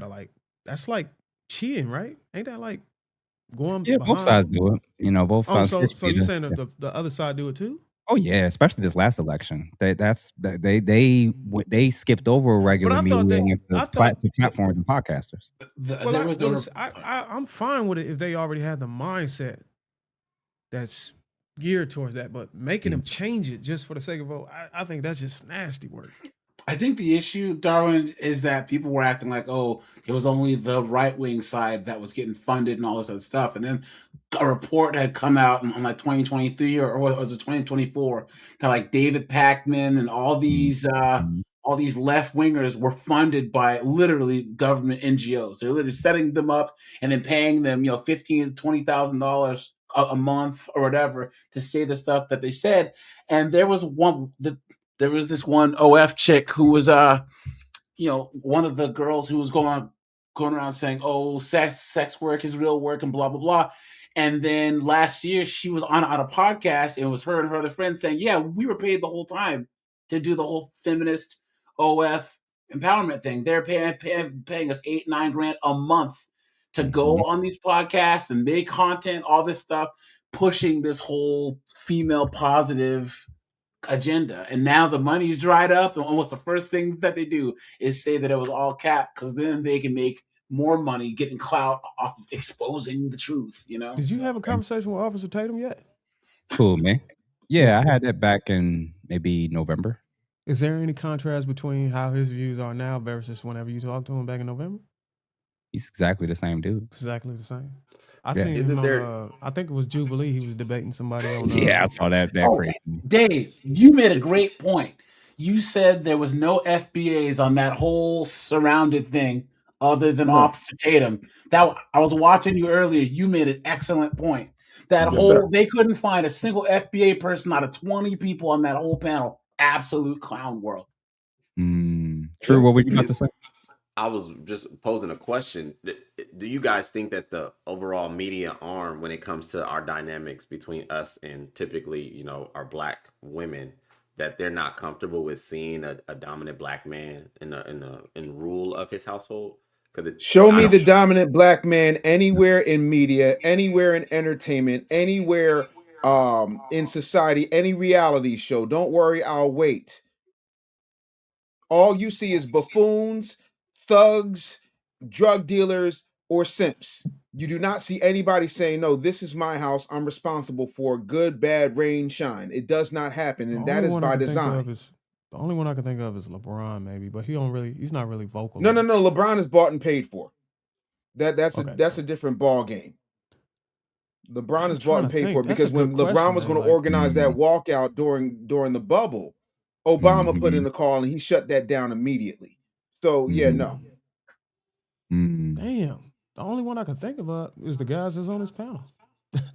That's like cheating, right? Ain't that like going Yeah, behind? both sides do it. You know, both sides. So you saying that the other side do it too? Oh yeah, especially this last election. They skipped over regular media and to platforms and podcasters. I'm fine with it if they already had the mindset that's geared towards that, but making them change it just for the sake of vote, I think that's just nasty work. I think the issue, Darwin, is that people were acting like, oh, it was only the right-wing side that was getting funded and all this other stuff. And then a report had come out in like 2023 or was it 2024? Kind of like David Pakman and all these left-wingers were funded by literally government NGOs. They're literally setting them up and then paying them, $15,000 to $20,000 a month or whatever to say the stuff that they said. And there was this one OF chick who was one of the girls who was going around saying, oh, sex work is real work and blah blah blah. And then last year she was on a podcast and it was her and her other friends saying, yeah, we were paid the whole time to do the whole feminist OF empowerment thing. They're paying us $8-9 grand a month to go on these podcasts and make content, all this stuff, pushing this whole female positive agenda. And now the money's dried up, and almost the first thing that they do is say that it was all cap, because then they can make more money getting clout off of exposing the truth. Did you have a conversation with Officer Tatum yet? Cool, man. Yeah, I had that back in maybe November. Is there any contrast between how his views are now versus whenever you talked to him back in November? He's exactly the same dude. Exactly the same. I think it was Jubilee. He was debating somebody on. Yeah, I saw that. Crazy. Dave, you made a great point. You said there was no FBAs on that whole surrounded thing other than Officer Tatum. That I was watching you earlier. You made an excellent point. They couldn't find a single FBA person out of 20 people on that whole panel. Absolute clown world. True. What were you about to say? I was just posing a question. Do you guys think that the overall media arm, when it comes to our dynamics between us and typically, our black women, that they're not comfortable with seeing a dominant black man in rule of his household? Show me the dominant black man anywhere in media, anywhere in entertainment, anywhere in society, any reality show. Don't worry, I'll wait. All you see is buffoons, thugs, drug dealers, or simps. You do not see anybody saying, no, this is my house. I'm responsible for good, bad, rain, shine. It does not happen. And that is by design. The only one I can think of is LeBron, maybe, but he's not really vocal. No. LeBron is bought and paid for. That's a different ball game. LeBron is bought and paid for because when LeBron was going to organize that walkout during the bubble, Obama put in the call and he shut that down immediately. So no. Damn. The only one I can think about is the guys that's on this panel.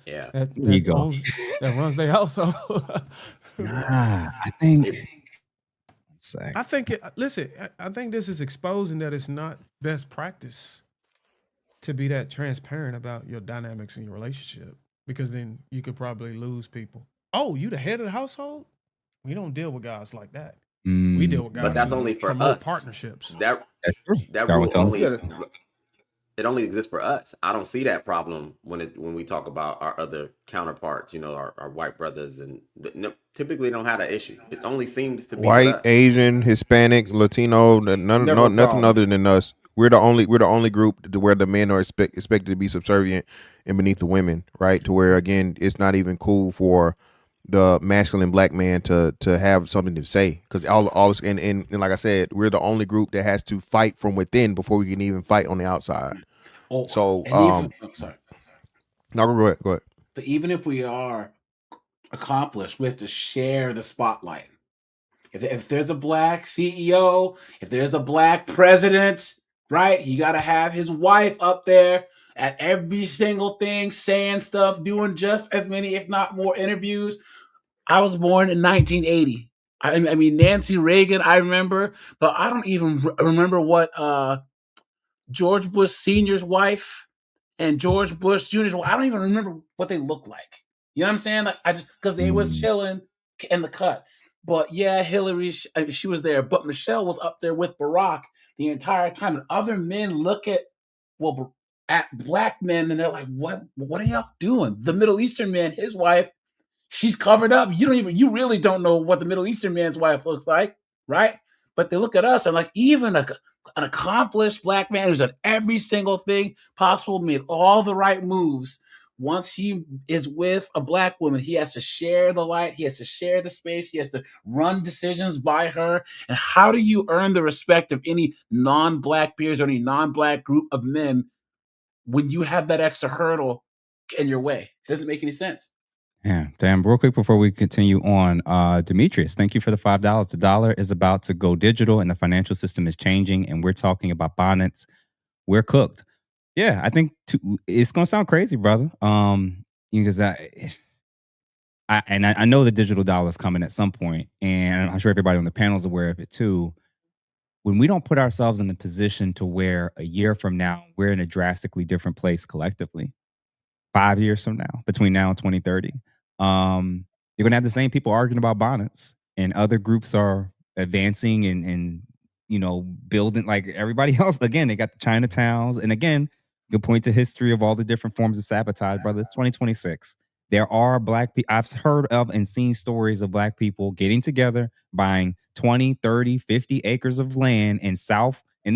Yeah. that runs their household. I think I think this is exposing that it's not best practice to be that transparent about your dynamics in your relationship, because then you could probably lose people. Oh, you the head of the household? We don't deal with guys like that. We deal with guys, but that's only for us. Partnerships. That rule only exists for us. I don't see that problem when we talk about our other counterparts. Our white brothers, and typically don't have that issue. It only seems to be white, Asian, Hispanic, Latino. Nothing other than us. We're the only group to where the men are expected to be subservient and beneath the women, right? To where again, it's not even cool for the masculine black man to have something to say, because all this, and like I said, we're the only group that has to fight from within before we can even fight on the outside. Sorry. No, go ahead. But even if we are accomplished, we have to share the spotlight. If there's a black CEO, if there's a black president, right, you got to have his wife up there at every single thing, saying stuff, doing just as many, if not more, interviews. I was born in 1980. I mean, Nancy Reagan, I remember, but I don't even remember what George Bush Sr.'s wife and George Bush Jr.'s wife, I don't even remember what they looked like. You know what I'm saying? Like, I just, because they was chilling in the cut. But yeah, Hillary, she was there. But Michelle was up there with Barack the entire time. And other men look at black men and they're like, what are y'all doing? The Middle Eastern man, his wife, she's covered up. You really don't know what the Middle Eastern man's wife looks like, right? But they look at us and like, even an accomplished black man who's done every single thing possible, made all the right moves. Once he is with a black woman, he has to share the light. He has to share the space. He has to run decisions by her. And how do you earn the respect of any non-black peers or any non-black group of men when you have that extra hurdle in your way? It doesn't make any sense. Yeah, damn. Real quick before we continue on, Demetrius, thank you for the $5. The dollar is about to go digital and the financial system is changing, and we're talking about bonnets. We're cooked. Yeah, I think it's gonna sound crazy, brother. Because I know the digital dollar is coming at some point, and I'm sure everybody on the panel is aware of it too. When we don't put ourselves in the position to where a year from now we're in a drastically different place collectively, 5 years from now, between now and 2030, you're gonna have the same people arguing about bonnets, and other groups are advancing and building like everybody else. Again, they got the Chinatowns, and again, you can point to history of all the different forms of sabotage, brother. It's 2026. There are black people. I've heard of and seen stories of black people getting together, buying 20, 30, 50 acres of land in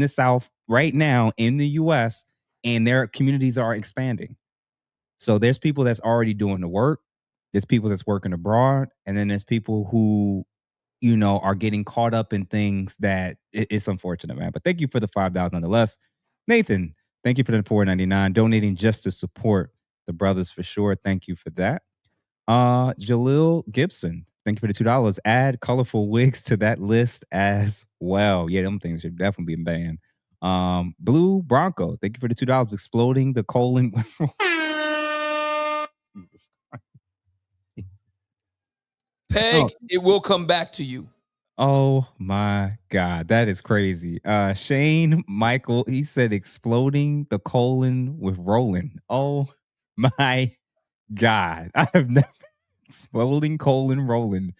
the South right now in the US, and their communities are expanding. So there's people that's already doing the work. There's people that's working abroad. And then there's people who, are getting caught up in things that it's unfortunate, man. But thank you for the $5 nonetheless. Nathan, thank you for the $4.99, donating just to support the brothers for sure. Thank you for that. Jalil Gibson, thank you for the $2. Add colorful wigs to that list as well. Yeah, them things should definitely be banned. Blue Bronco, thank you for the $2. Exploding the colon. Peg, it will come back to you. Oh my God, that is crazy. Shane Michael, he said exploding the colon with Roland. Oh my God. I have never exploding colon Roland.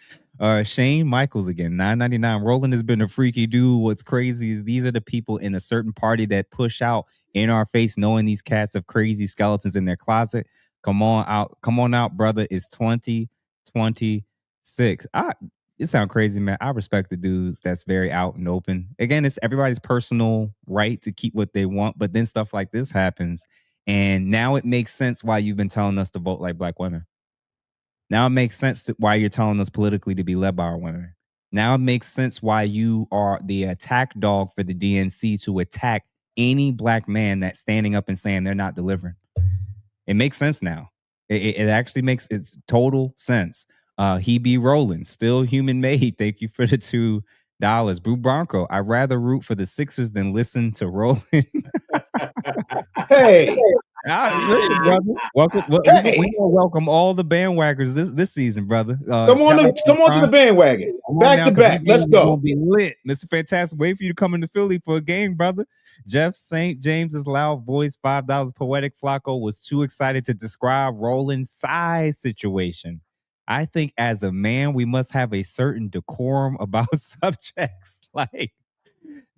Shane Michaels again, $9.99. Roland has been a freaky dude. What's crazy is these are the people in a certain party that push out in our face, knowing these cats have crazy skeletons in their closet. Come on out, brother. It's 2026. It sounds crazy, man. I respect the dudes that's very out and open. Again, it's everybody's personal right to keep what they want, but then stuff like this happens. And now it makes sense why you've been telling us to vote like black women. Now it makes sense why you're telling us politically to be led by our women. Now it makes sense why you are the attack dog for the DNC to attack any black man that's standing up and saying they're not delivering. It makes sense now. It actually makes total sense. He be rolling, still human made. Thank you for the $2. Brew Bronco, I'd rather root for the Sixers than listen to Roland. Hey, listen, brother. Welcome. Hey. We gonna welcome all the bandwagoners this season, brother. Come on to the bandwagon. Back to back. Let's go. Gonna be lit, Mr. Fantastic. Wait for you to come into Philly for a game, brother. Jeff St. James's loud voice, $5. Poetic Flacco was too excited to describe Roland's size situation. I think as a man, we must have a certain decorum about subjects like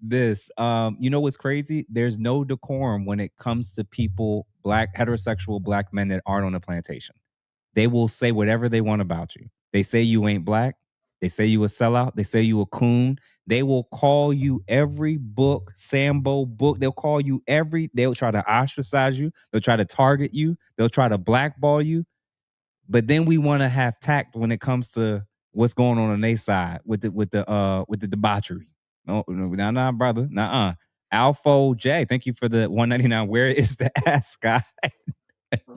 this. You know what's crazy? There's no decorum when it comes to people, heterosexual black men that aren't on a plantation. They will say whatever they want about you. They say you ain't black. They say you a sellout. They say you a coon. They will call you every book, Sambo book. They'll try to ostracize you. They'll try to target you. They'll try to blackball you. But then we want to have tact when it comes to what's going on their side with the debauchery. No, nah, brother. Nuh-uh. Alpha J, thank you for the $1.99. Where is the ascot?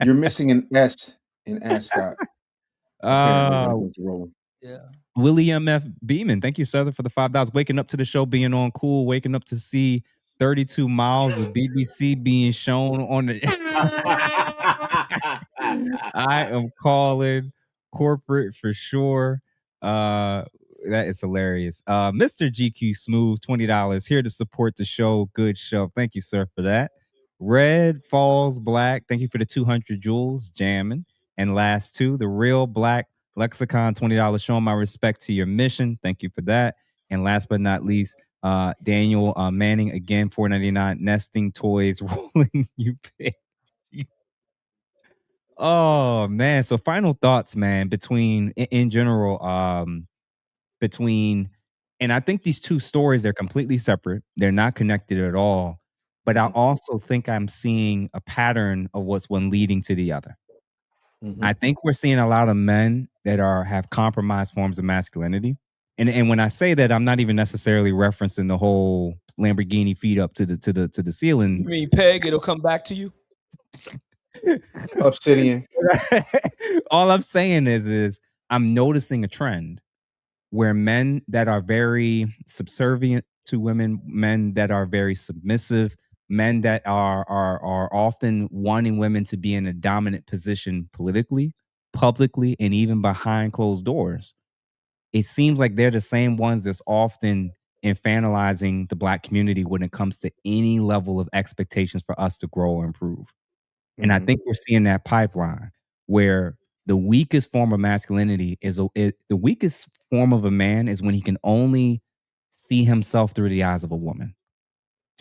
You're missing an S in ascot. Yeah. William F. Beeman, thank you, sir, for the $5. Waking up to the show, being on cool, waking up to see 32 miles of BBC being shown on the. I am calling corporate for sure. That is hilarious. Mr. GQ Smooth, $20 here to support the show. Good show. Thank you, sir, for that. Red Falls Black, thank you for the 200 jewels, jamming. And last two, the Real Black Lexicon, $20, showing my respect to your mission. Thank you for that. And last but not least, Daniel Manning, again, $4.99, nesting toys, rolling you pay. Oh man. So final thoughts, man, between in general, between and I think these two stories, they're completely separate. They're not connected at all. But I also think I'm seeing a pattern of what's one leading to the other. I think we're seeing a lot of men that have compromised forms of masculinity. And when I say that, I'm not even necessarily referencing the whole Lamborghini feet up to the ceiling. You mean Peg, it'll come back to you? Obsidian. All I'm saying is I'm noticing a trend where men that are very subservient to women, men that are very submissive, men that are often wanting women to be in a dominant position politically, publicly, and even behind closed doors. It seems like they're the same ones that's often infantilizing the Black community when it comes to any level of expectations for us to grow or improve. And I think we're seeing that pipeline where the weakest form of masculinity the weakest form of a man is when he can only see himself through the eyes of a woman.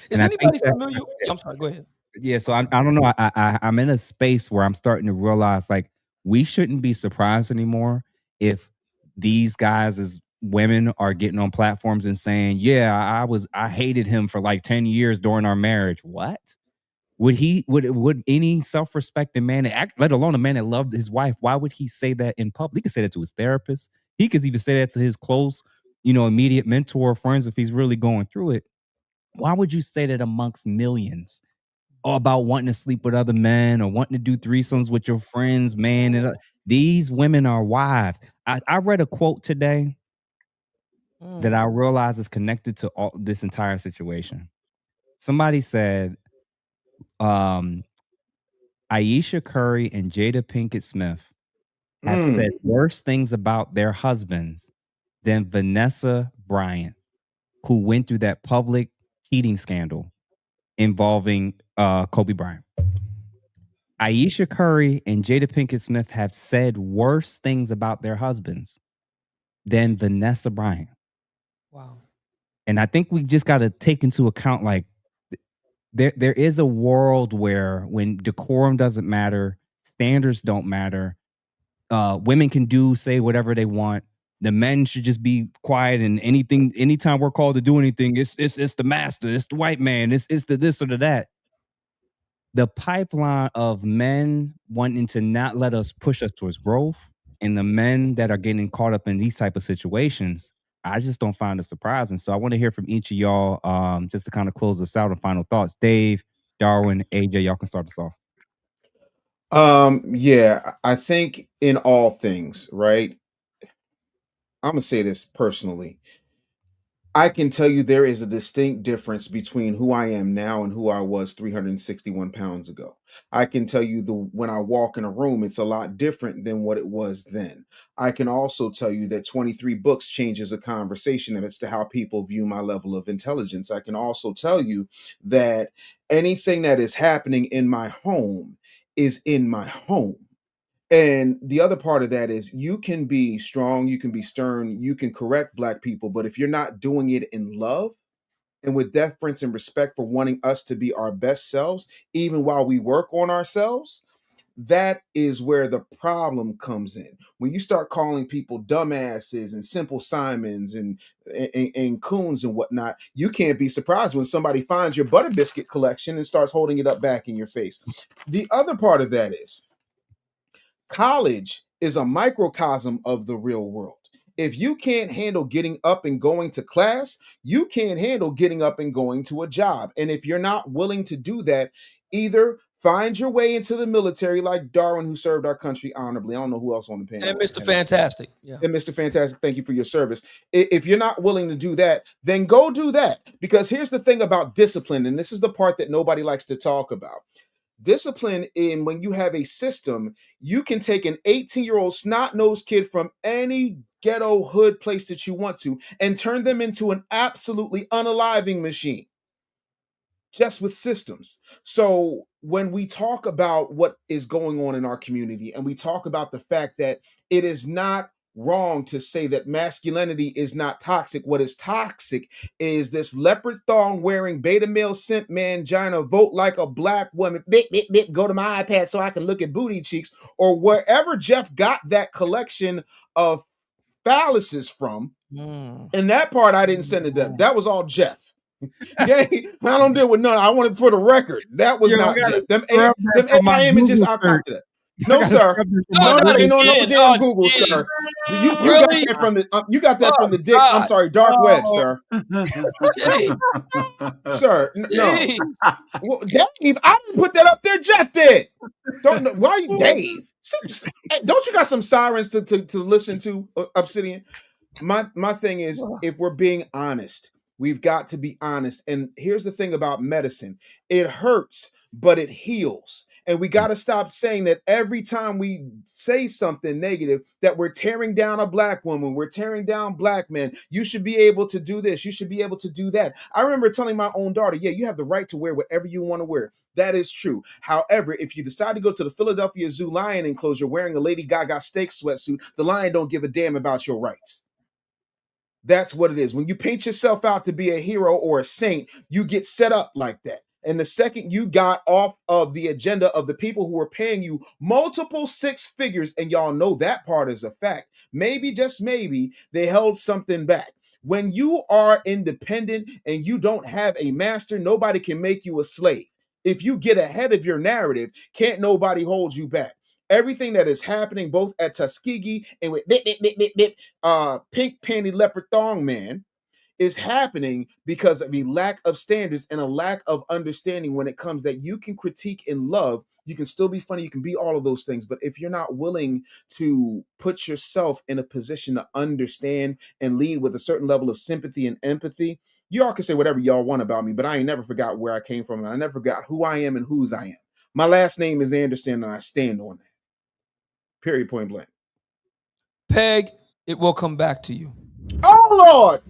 Is anybody familiar? I'm sorry, go ahead. Yeah, so I don't know. I'm in a space where I'm starting to realize like we shouldn't be surprised anymore if these guys as women are getting on platforms and saying, "Yeah, I hated him for like 10 years during our marriage." What? Would any self-respecting man, let alone a man that loved his wife, why would he say that in public? He could say that to his therapist. He could even say that to his close, immediate mentor or friends if he's really going through it. Why would you say that amongst millions about wanting to sleep with other men or wanting to do threesomes with your friends, man? And these women are wives. I read a quote today that I realized is connected to all this entire situation. Somebody said, Aisha Curry and Jada Pinkett Smith have said worse things about their husbands than Vanessa Bryant, who went through that public cheating scandal involving Kobe Bryant. Aisha Curry and Jada Pinkett Smith have said worse things about their husbands than Vanessa Bryant. Wow. And I think we just got to take into account like there is a world where when decorum doesn't matter, standards don't matter, women can say whatever they want. The men should just be quiet, and anytime we're called to do anything, it's the master, it's the white man, it's the this or the that. The pipeline of men wanting to not let us push us towards growth, and the men that are getting caught up in these type of situations, I just don't find it surprising. So I want to hear from each of y'all, just to kind of close this out and final thoughts. Dave, Darwin, AJ, y'all can start us off. Yeah, I think in all things, right? I'm gonna say this personally. I can tell you there is a distinct difference between who I am now and who I was 361 pounds ago. I can tell you when I walk in a room, it's a lot different than what it was then. I can also tell you that 23 books changes a conversation as to how people view my level of intelligence. I can also tell you that anything that is happening in my home is in my home. And the other part of that is you can be strong, you can be stern, you can correct Black people, but if you're not doing it in love and with deference and respect for wanting us to be our best selves, even while we work on ourselves, that is where the problem comes in. When you start calling people dumbasses and simple Simons and coons and whatnot, you can't be surprised when somebody finds your butter biscuit collection and starts holding it up back in your face. The other part of that is college is a microcosm of the real world. If you can't handle getting up and going to class, you can't handle getting up and going to a job. And if you're not willing to do that, either Find your way into the military like Darwin, who served our country honorably. I don't know who else on the panel. And Mr. Fantastic. Yeah. And Mr. Fantastic, thank you for your service. If you're not willing to do that, then go do that. Because here's the thing about discipline, and this is the part that nobody likes to talk about. Discipline in when you have a system, you can take an 18-year-old snot-nosed kid from any ghetto hood place that you want to and turn them into an absolutely unaliving machine. Just with systems. So when we talk about what is going on in our community and we talk about the fact that it is not wrong to say that masculinity is not toxic, what is toxic is this leopard thong wearing beta male simp mangina, vote like a black woman, go to my iPad so I can look at booty cheeks, or wherever Jeff got that collection of phalluses from. And that part I didn't send it to. That was all Jeff. Yeah, I don't deal with none. I want it for the record. That was not Jeff. Them AI images, I copied it. No, sir. No, that ain't no damn Google, sir. You got that from the from the dick. I'm sorry, dark web, sir. Sir, no. Well, Dave, I didn't put that up there. Jeff did. Don't know why you, Dave. Don't you got some sirens to listen to, Obsidian? My thing is, if we're being honest, we've got to be honest. And here's the thing about medicine. It hurts, but it heals. And we got to stop saying that every time we say something negative, that we're tearing down a black woman, we're tearing down black men. You should be able to do this. You should be able to do that. I remember telling my own daughter, yeah, you have the right to wear whatever you want to wear. That is true. However, if you decide to go to the Philadelphia Zoo lion enclosure wearing a Lady Gaga steak sweatsuit, the lion don't give a damn about your rights. That's what it is. When you paint yourself out to be a hero or a saint, you get set up like that. And the second you got off of the agenda of the people who are paying you multiple six figures, and y'all know that part is a fact, maybe, just maybe, they held something back. When you are independent and you don't have a master, nobody can make you a slave. If you get ahead of your narrative, can't nobody hold you back. Everything that is happening both at Tuskegee and with pink panty leopard thong man is happening because of a lack of standards and a lack of understanding when it comes that you can critique in love. You can still be funny. You can be all of those things. But if you're not willing to put yourself in a position to understand and lead with a certain level of sympathy and empathy, y'all can say whatever y'all want about me, but I ain't never forgot where I came from. And I never forgot who I am and whose I am. My last name is Anderson and I stand on that. Period, point blank. Peg, it will come back to you. Oh, Lord.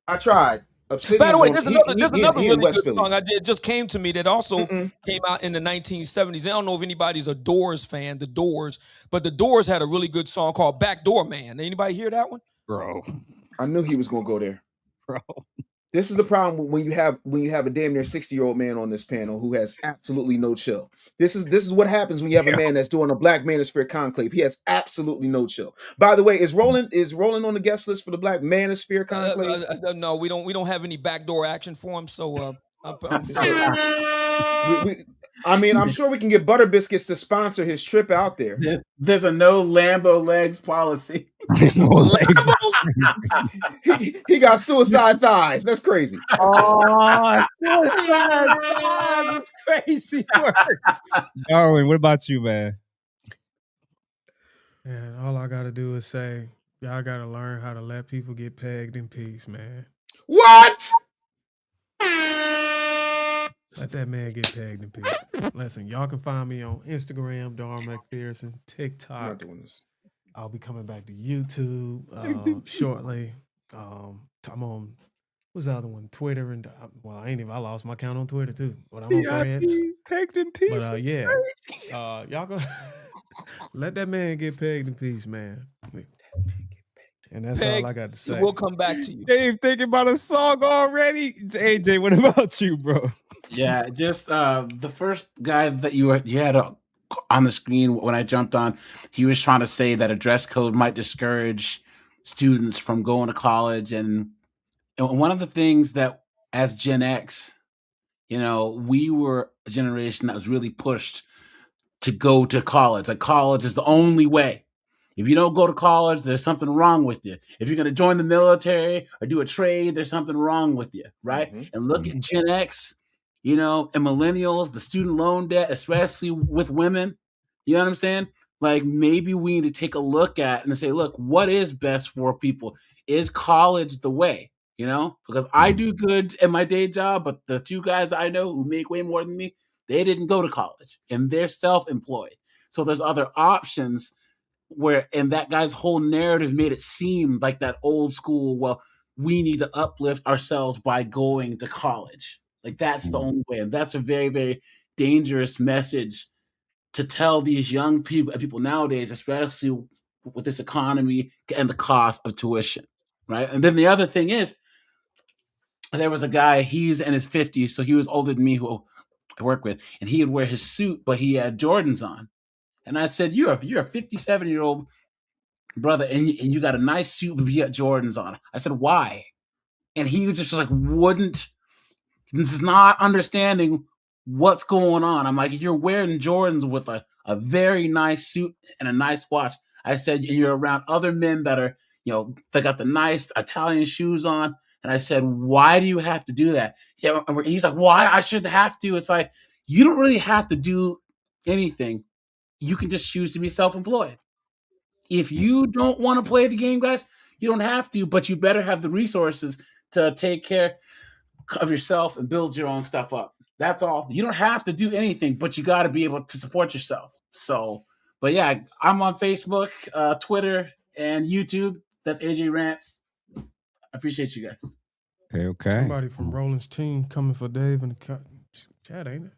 I tried. Obsidian's By the way, there's another really good Philly song it just came to me that also came out in the 1970s. I don't know if anybody's a Doors fan, The Doors, but The Doors had a really good song called Backdoor Man. Anybody hear that one? Bro. I knew he was going to go there. Bro. This is the problem when you have a damn near 60-year-old man on this panel who has absolutely no chill. This is what happens when you have a man that's doing a Black Manosphere conclave. He has absolutely no chill. By the way, is Roland on the guest list for the Black Manosphere conclave? No, we don't have any backdoor action for him. So I'm I'm sure we can get Butter Biscuits to sponsor his trip out there. There's a no Lambo legs policy. he got suicide thighs. That's crazy. Oh, suicide thighs. That's crazy work. Darwin, what about you, man? And all I got to do is say, y'all got to learn how to let people get pegged in peace, man. What? Let that man get pegged in peace. Listen, y'all can find me on Instagram, Dar McPherson, TikTok. I'm not doing this. I'll be coming back to YouTube shortly. I'm on, what's the other one? Twitter and I lost my count on Twitter too. But I'm on Threads. Pegged in peace. But yeah, y'all go let that man get pegged in peace, man. And that's all I got to say. We'll come back to you. Dave, thinking about a song already. AJ, what about you, bro? Yeah, just the first guy that you had on the screen when I jumped on, he was trying to say that a dress code might discourage students from going to college. And one of the things that as Gen X, we were a generation that was really pushed to go to college. Like college is the only way. If you don't go to college, there's something wrong with you. If you're going to join the military or do a trade, there's something wrong with you, right? And look at Gen X. you know, and millennials, the student loan debt, especially with women. You know what I'm saying? Like maybe we need to take a look at and say, look, what is best for people? Is college the way? You know, because I do good at my day job, but the two guys I know who make way more than me, they didn't go to college and they're self-employed. So there's other options where, and that guy's whole narrative made it seem like that old school, well, we need to uplift ourselves by going to college. Like that's the only way. And that's a very, very dangerous message to tell these young people nowadays, especially with this economy and the cost of tuition. Right. And then the other thing is, there was a guy, he's in his 50s, so he was older than me, who I work with, and he would wear his suit, but he had Jordans on. And I said, you're a 57-year-old brother, and you got a nice suit, but you got Jordans on. I said, why? And he was just like, this is not understanding what's going on. I'm like, if you're wearing Jordans with a very nice suit and a nice watch, I said, and you're around other men that are, you know, they got the nice Italian shoes on. And I said, why do you have to do that? Yeah, he's like, why? I shouldn't have to. It's like, you don't really have to do anything. You can just choose to be self-employed. If you don't want to play the game, guys, you don't have to, but you better have the resources to take care of yourself and build your own stuff up. That's all. You don't have to do anything, but you got to be able to support yourself. So, but yeah, I'm on Facebook, Twitter, and YouTube. That's AJ Rants. I appreciate you guys. Okay. Somebody from Roland's team coming for Dave in the chat, ain't it?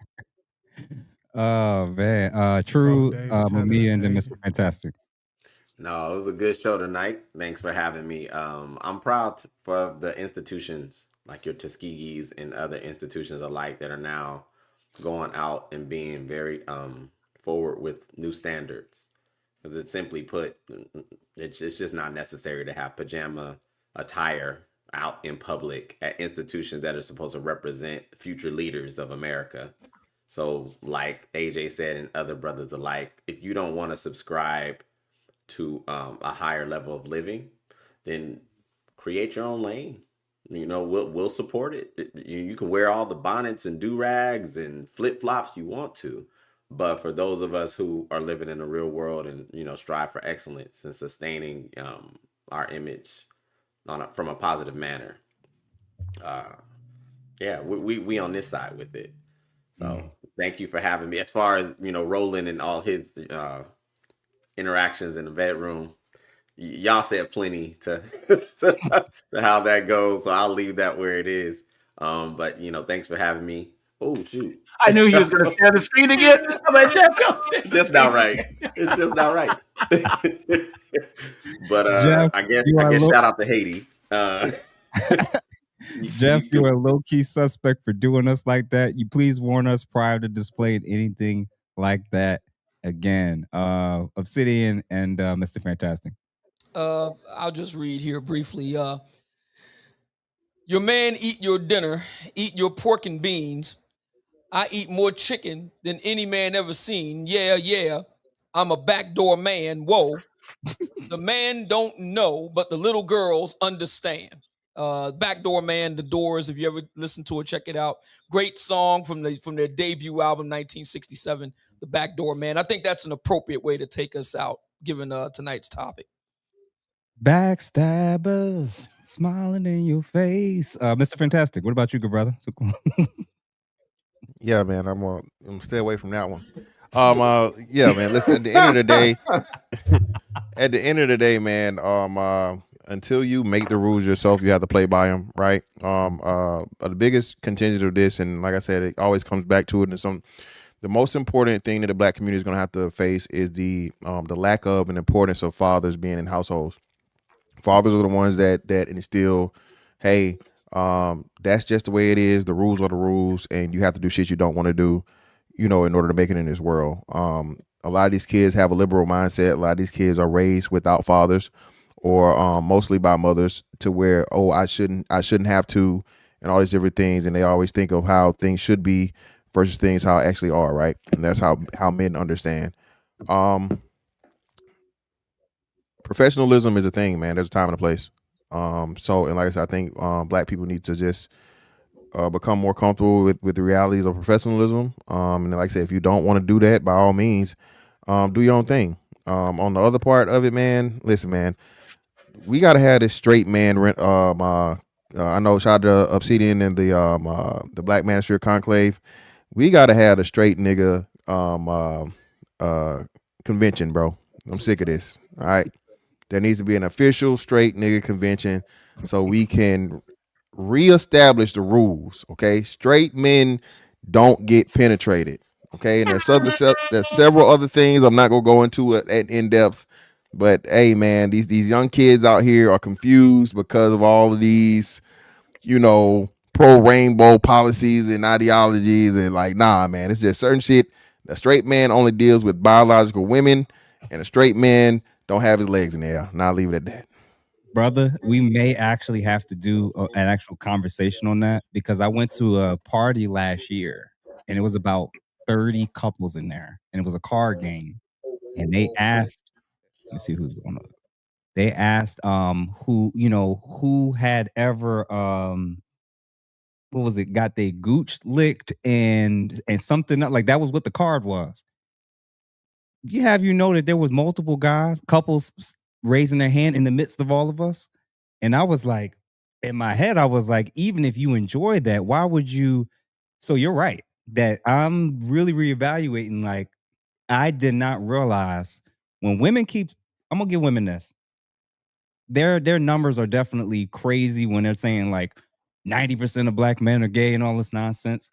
Oh man, True, Mamiya, and then Mr. Fantastic. No, it was a good show tonight. Thanks for having me. I'm proud for the institutions like your Tuskegees and other institutions alike that are now going out and being very forward with new standards. Because it's simply put, it's just not necessary to have pajama attire out in public at institutions that are supposed to represent future leaders of America. So like AJ said and other brothers alike, if you don't want to subscribe to a higher level of living, then create your own lane. You know, we'll support it. You can wear all the bonnets and durags and flip flops you want to, but for those of us who are living in the real world and strive for excellence and sustaining our image from a positive manner, yeah, we on this side with it. So thank you for having me. As far as Roland and all his interactions in the bedroom, y'all said plenty to how that goes, so I'll leave that where it is. But thanks for having me. Oh shoot! I knew he was going to share the screen again. I'm like, Jeff, come sit. Just not right. It's just not right. But Jeff, I guess shout out to Haiti. Jeff, you're a low-key suspect for doing us like that. You please warn us prior to displaying anything like that again. Obsidian and Mr. Fantastic. I'll just read here briefly. Your man eat your dinner, eat your pork and beans. I eat more chicken than any man ever seen. Yeah. I'm a backdoor man. Whoa. The man don't know, but the little girls understand. Backdoor Man, The Doors. If you ever listen to it, check it out. Great song from their debut album, 1967, The Backdoor Man. I think that's an appropriate way to take us out, given tonight's topic. Backstabbers smiling in your face. Mr. Fantastic, what about you, good brother? Yeah, man, I'm stay away from that one. Yeah, man. Listen, at the end of the day, man, until you make the rules yourself, you have to play by them, right? The biggest contingent of this, and like I said, it always comes back to it. And the most important thing that the Black community is going to have to face is the lack of and importance of fathers being in households. Fathers are the ones that instill, hey, that's just the way it is. The rules are the rules, and you have to do shit you don't want to do, in order to make it in this world. A lot of these kids have a liberal mindset. A lot of these kids are raised without fathers, or mostly by mothers, to where, oh, I shouldn't have to, and all these different things. And they always think of how things should be versus things how it actually are, right? And that's how men understand. Professionalism is a thing, man. There's a time and a place. And like I said, I think Black people need to just become more comfortable with the realities of professionalism. And like I said, if you don't want to do that, by all means, do your own thing. On the other part of it, man, listen, man, we gotta have this straight man. I know shout out to Obsidian and the Black Manosphere Conclave. We gotta have the straight nigga convention, bro. I'm sick of this. All right, there needs to be an official straight nigga convention so we can reestablish the rules. Okay, straight men don't get penetrated. Okay, and there's several other things I'm not gonna go into in depth. But hey, man, these young kids out here are confused because of all of these, pro rainbow policies and ideologies, and like, nah, man, it's just certain shit. A straight man only deals with biological women, and a straight man don't have his legs in the air. Now I'll leave it at that. Brother, we may actually have to do an actual conversation on that, because I went to a party last year and it was about 30 couples in there, and it was a card game, and they asked, let me see who's on it. They asked who had ever what was it, got their gooch licked and something like that was what the card was. You know that there was multiple couples raising their hand in the midst of all of us. And I was like, in my head, I was like, even if you enjoy that, why would you? So you're right that I'm really reevaluating. Like, I did not realize when women I'm gonna give women this. Their numbers are definitely crazy when they're saying like 90% of black men are gay and all this nonsense.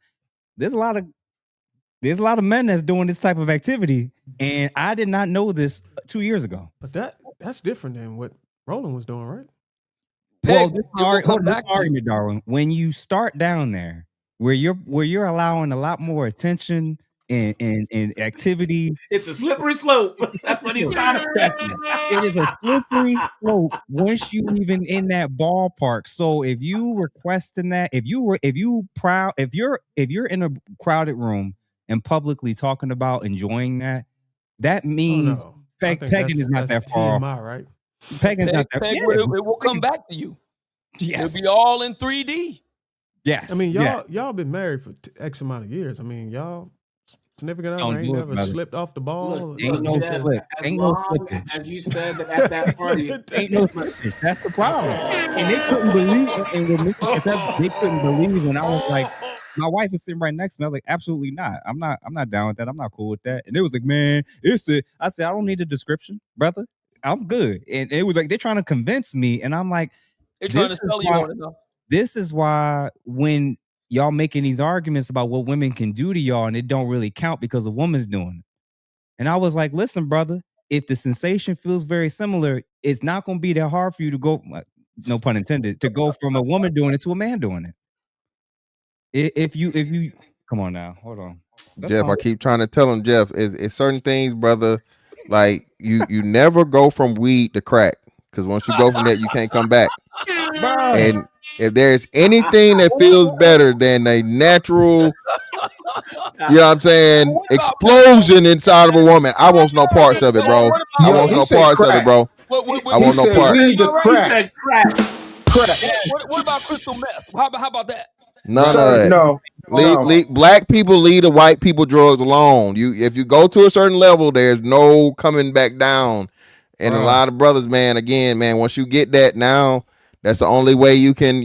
There's a lot of men that's doing this type of activity, and I did not know this 2 years ago. But that's different than what Roland was doing, right? Well, this argument, Darwin. When you start down there, where you're allowing a lot more attention and activity, it's a slippery slope. That's what he's trying to say. It is a slippery slope once you even in that ballpark. So if you requesting that, if you're in a crowded room and publicly talking about enjoying that means pegging is not that far. TMI, right? Pegging is not that far. It will come back to you. Yes. It'll be all in 3D. Yes. I mean, y'all been married for X amount of years. I mean, y'all significant other ain't never slipped off the ball. Ain't no slip. Ain't no slippage. As you said that at that party, ain't no slippage. That's the problem. And they couldn't believe it. They couldn't believe when I was like, my wife is sitting right next to me. I was like, absolutely not. I'm not down with that. I'm not cool with that. And it was like, man, I said, I don't need a description, brother. I'm good. And it was like, they're trying to convince me. And I'm like, they're trying to sell you on it though. This is why when y'all making these arguments about what women can do to y'all and it don't really count because a woman's doing it. And I was like, listen, brother, if the sensation feels very similar, it's not going to be that hard for you to go, no pun intended, to go from a woman doing it to a man doing it. If you come on now, hold on. That's Jeff, fine. I keep trying to tell him, Jeff, it's certain things, brother, like you never go from weed to crack, because once you go from that, you can't come back. And if there's anything that feels better than a natural, you know what I'm saying, explosion inside of a woman, I want no parts of it, bro. I want no parts of it, bro. I want no parts. Weed to crack. What about crystal meth? How about that? None of that. No. Black people leave the white people drugs alone. If you go to a certain level, there's no coming back down. And a lot of brothers, man, again, man, once you get that now, that's the only way you can,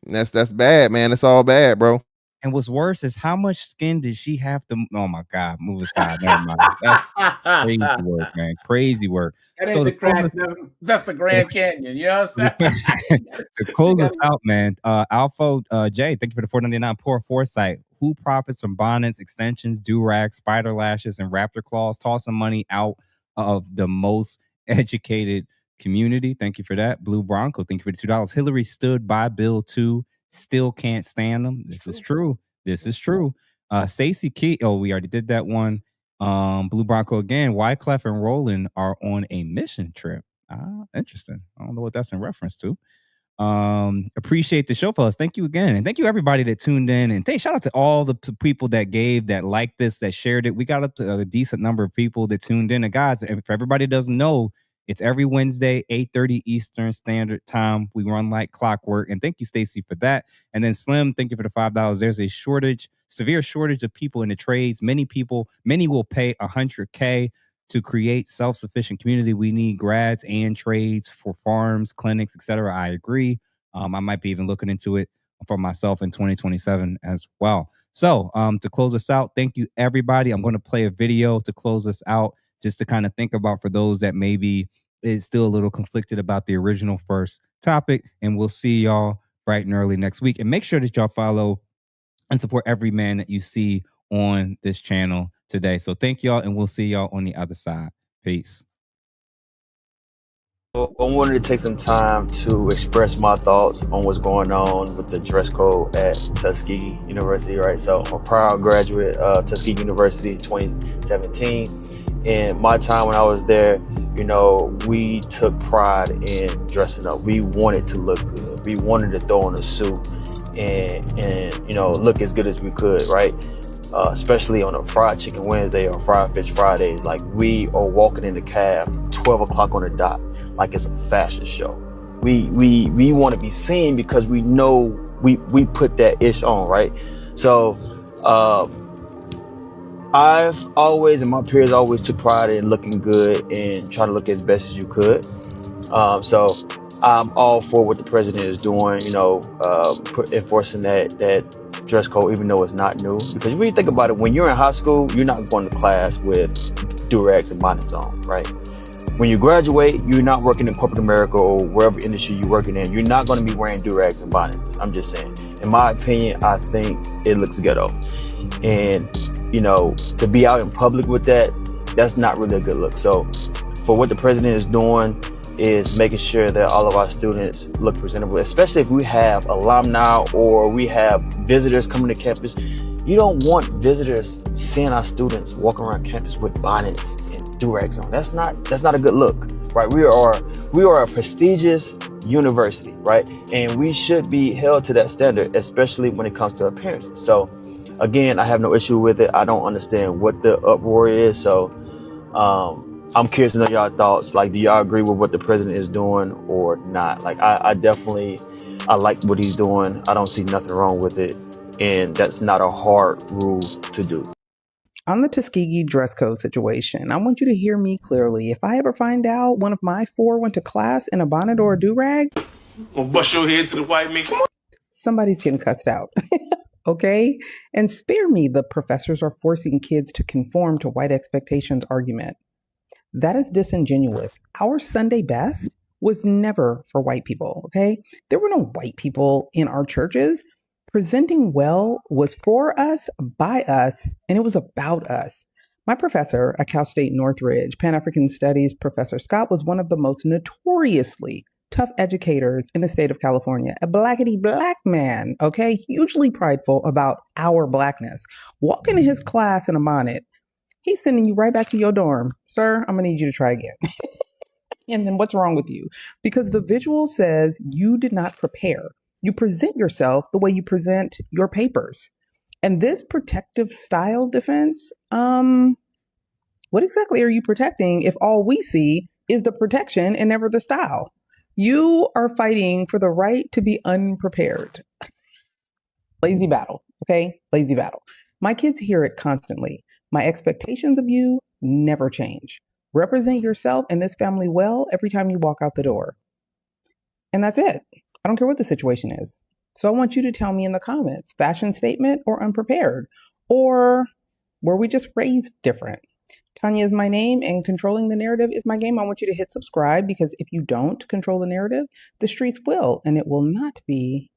that's bad, man. It's all bad, bro. And what's worse is how much skin did she have to? Oh my God, move aside. Never mind. That's crazy work, man. Crazy work. That ain't the crack. That's the Grand Canyon. You know what I'm saying? To close us out, man. Alpha J, thank you for the $4.99. Poor foresight. Who profits from bonnets, extensions, durags, spider lashes, and raptor claws? Tossing money out of the most educated community. Thank you for that. Blue Bronco, thank you for the $2. Hillary stood by Bill 2. Still can't stand them. This is true. This is true. Stacy Key. Oh, we already did that one. Blue Bronco again. Wyclef and Roland are on a mission trip. Interesting. I don't know what that's in reference to. Appreciate the show, fellas. Thank you again. And thank you everybody that tuned in. And shout out to all the people that gave, that liked this, that shared it. We got up to a decent number of people that tuned in. And guys, if everybody doesn't know, It's every Wednesday, 8:30 Eastern Standard Time. We run like clockwork. And thank you, Stacy, for that. And then Slim, thank you for the $5. There's a severe shortage of people in the trades. Many will pay $100K to create self-sufficient community. We need grads and trades for farms, clinics, etc. I agree. I might be even looking into it for myself in 2027 as well. So to close us out, thank you, everybody. I'm going to play a video to close us out, just to kind of think about for those that maybe is still a little conflicted about the original first topic. And we'll see y'all bright and early next week. And make sure that y'all follow and support every man that you see on this channel today. So thank y'all, and we'll see y'all on the other side. Peace. I wanted to take some time to express my thoughts on what's going on with the dress code at Tuskegee University, right? So I'm a proud graduate of Tuskegee University 2017. In my time when I was there, you know, we took pride in dressing up. We wanted to look good. We wanted to throw on a suit and you know, look as good as we could, right? Especially on a fried chicken Wednesday or fried fish Fridays. Like, we are walking in the caf 12 o'clock on the dot, like it's a fashion show. We want to be seen because we know we put that ish on, right? So I've always, and my peers always took pride in looking good and trying to look as best as you could. So I'm all for what the president is doing, you know, enforcing that dress code, even though it's not new. Because when you think about it, when you're in high school, you're not going to class with Durags and Bonnets on, right? When you graduate, you're not working in corporate America or wherever industry you're working in. You're not going to be wearing Durags and Bonnets. I'm just saying. In my opinion, I think it looks ghetto. And, you know, to be out in public with that, that's not really a good look. So for what the president is doing is making sure that all of our students look presentable, especially if we have alumni or we have visitors coming to campus. You don't want visitors seeing our students walk around campus with bonnets and durags on. That's not a good look, right? We are a prestigious university, right? And we should be held to that standard, especially when it comes to appearances. So again, I have no issue with it. I don't understand what the uproar is. So I'm curious to know y'all thoughts. Like, do y'all agree with what the president is doing or not? Like, I definitely like what he's doing. I don't see nothing wrong with it. And that's not a hard rule to do. On the Tuskegee dress code situation, I want you to hear me clearly. If I ever find out one of my 4 went to class in a bonnet or a do-rag, I'll bust your head to the white man. somebody's getting cussed out. Okay? And spare me the professors are forcing kids to conform to white expectations argument. That is disingenuous. Our Sunday best was never for white people, okay? There were no white people in our churches. Presenting well was for us, by us, and it was about us. My professor at Cal State Northridge, Pan-African Studies, Professor Scott, was one of the most notoriously tough educators in the state of California. A blackity black man, okay? Hugely prideful about our blackness. Walk into his class in a bonnet, he's sending you right back to your dorm. Sir, I'm gonna need you to try again. And then what's wrong with you? Because the visual says you did not prepare. You present yourself the way you present your papers. And this protective style defense, what exactly are you protecting if all we see is the protection and never the style? You are fighting for the right to be unprepared. Lazy battle, okay? Lazy battle. My kids hear it constantly. My expectations of you never change. Represent yourself and this family well every time you walk out the door. And that's it. I don't care what the situation is. So I want you to tell me in the comments, fashion statement or unprepared? Or were we just raised different? Tanya is my name and controlling the narrative is my game. I want you to hit subscribe because if you don't control the narrative, the streets will, and it will not be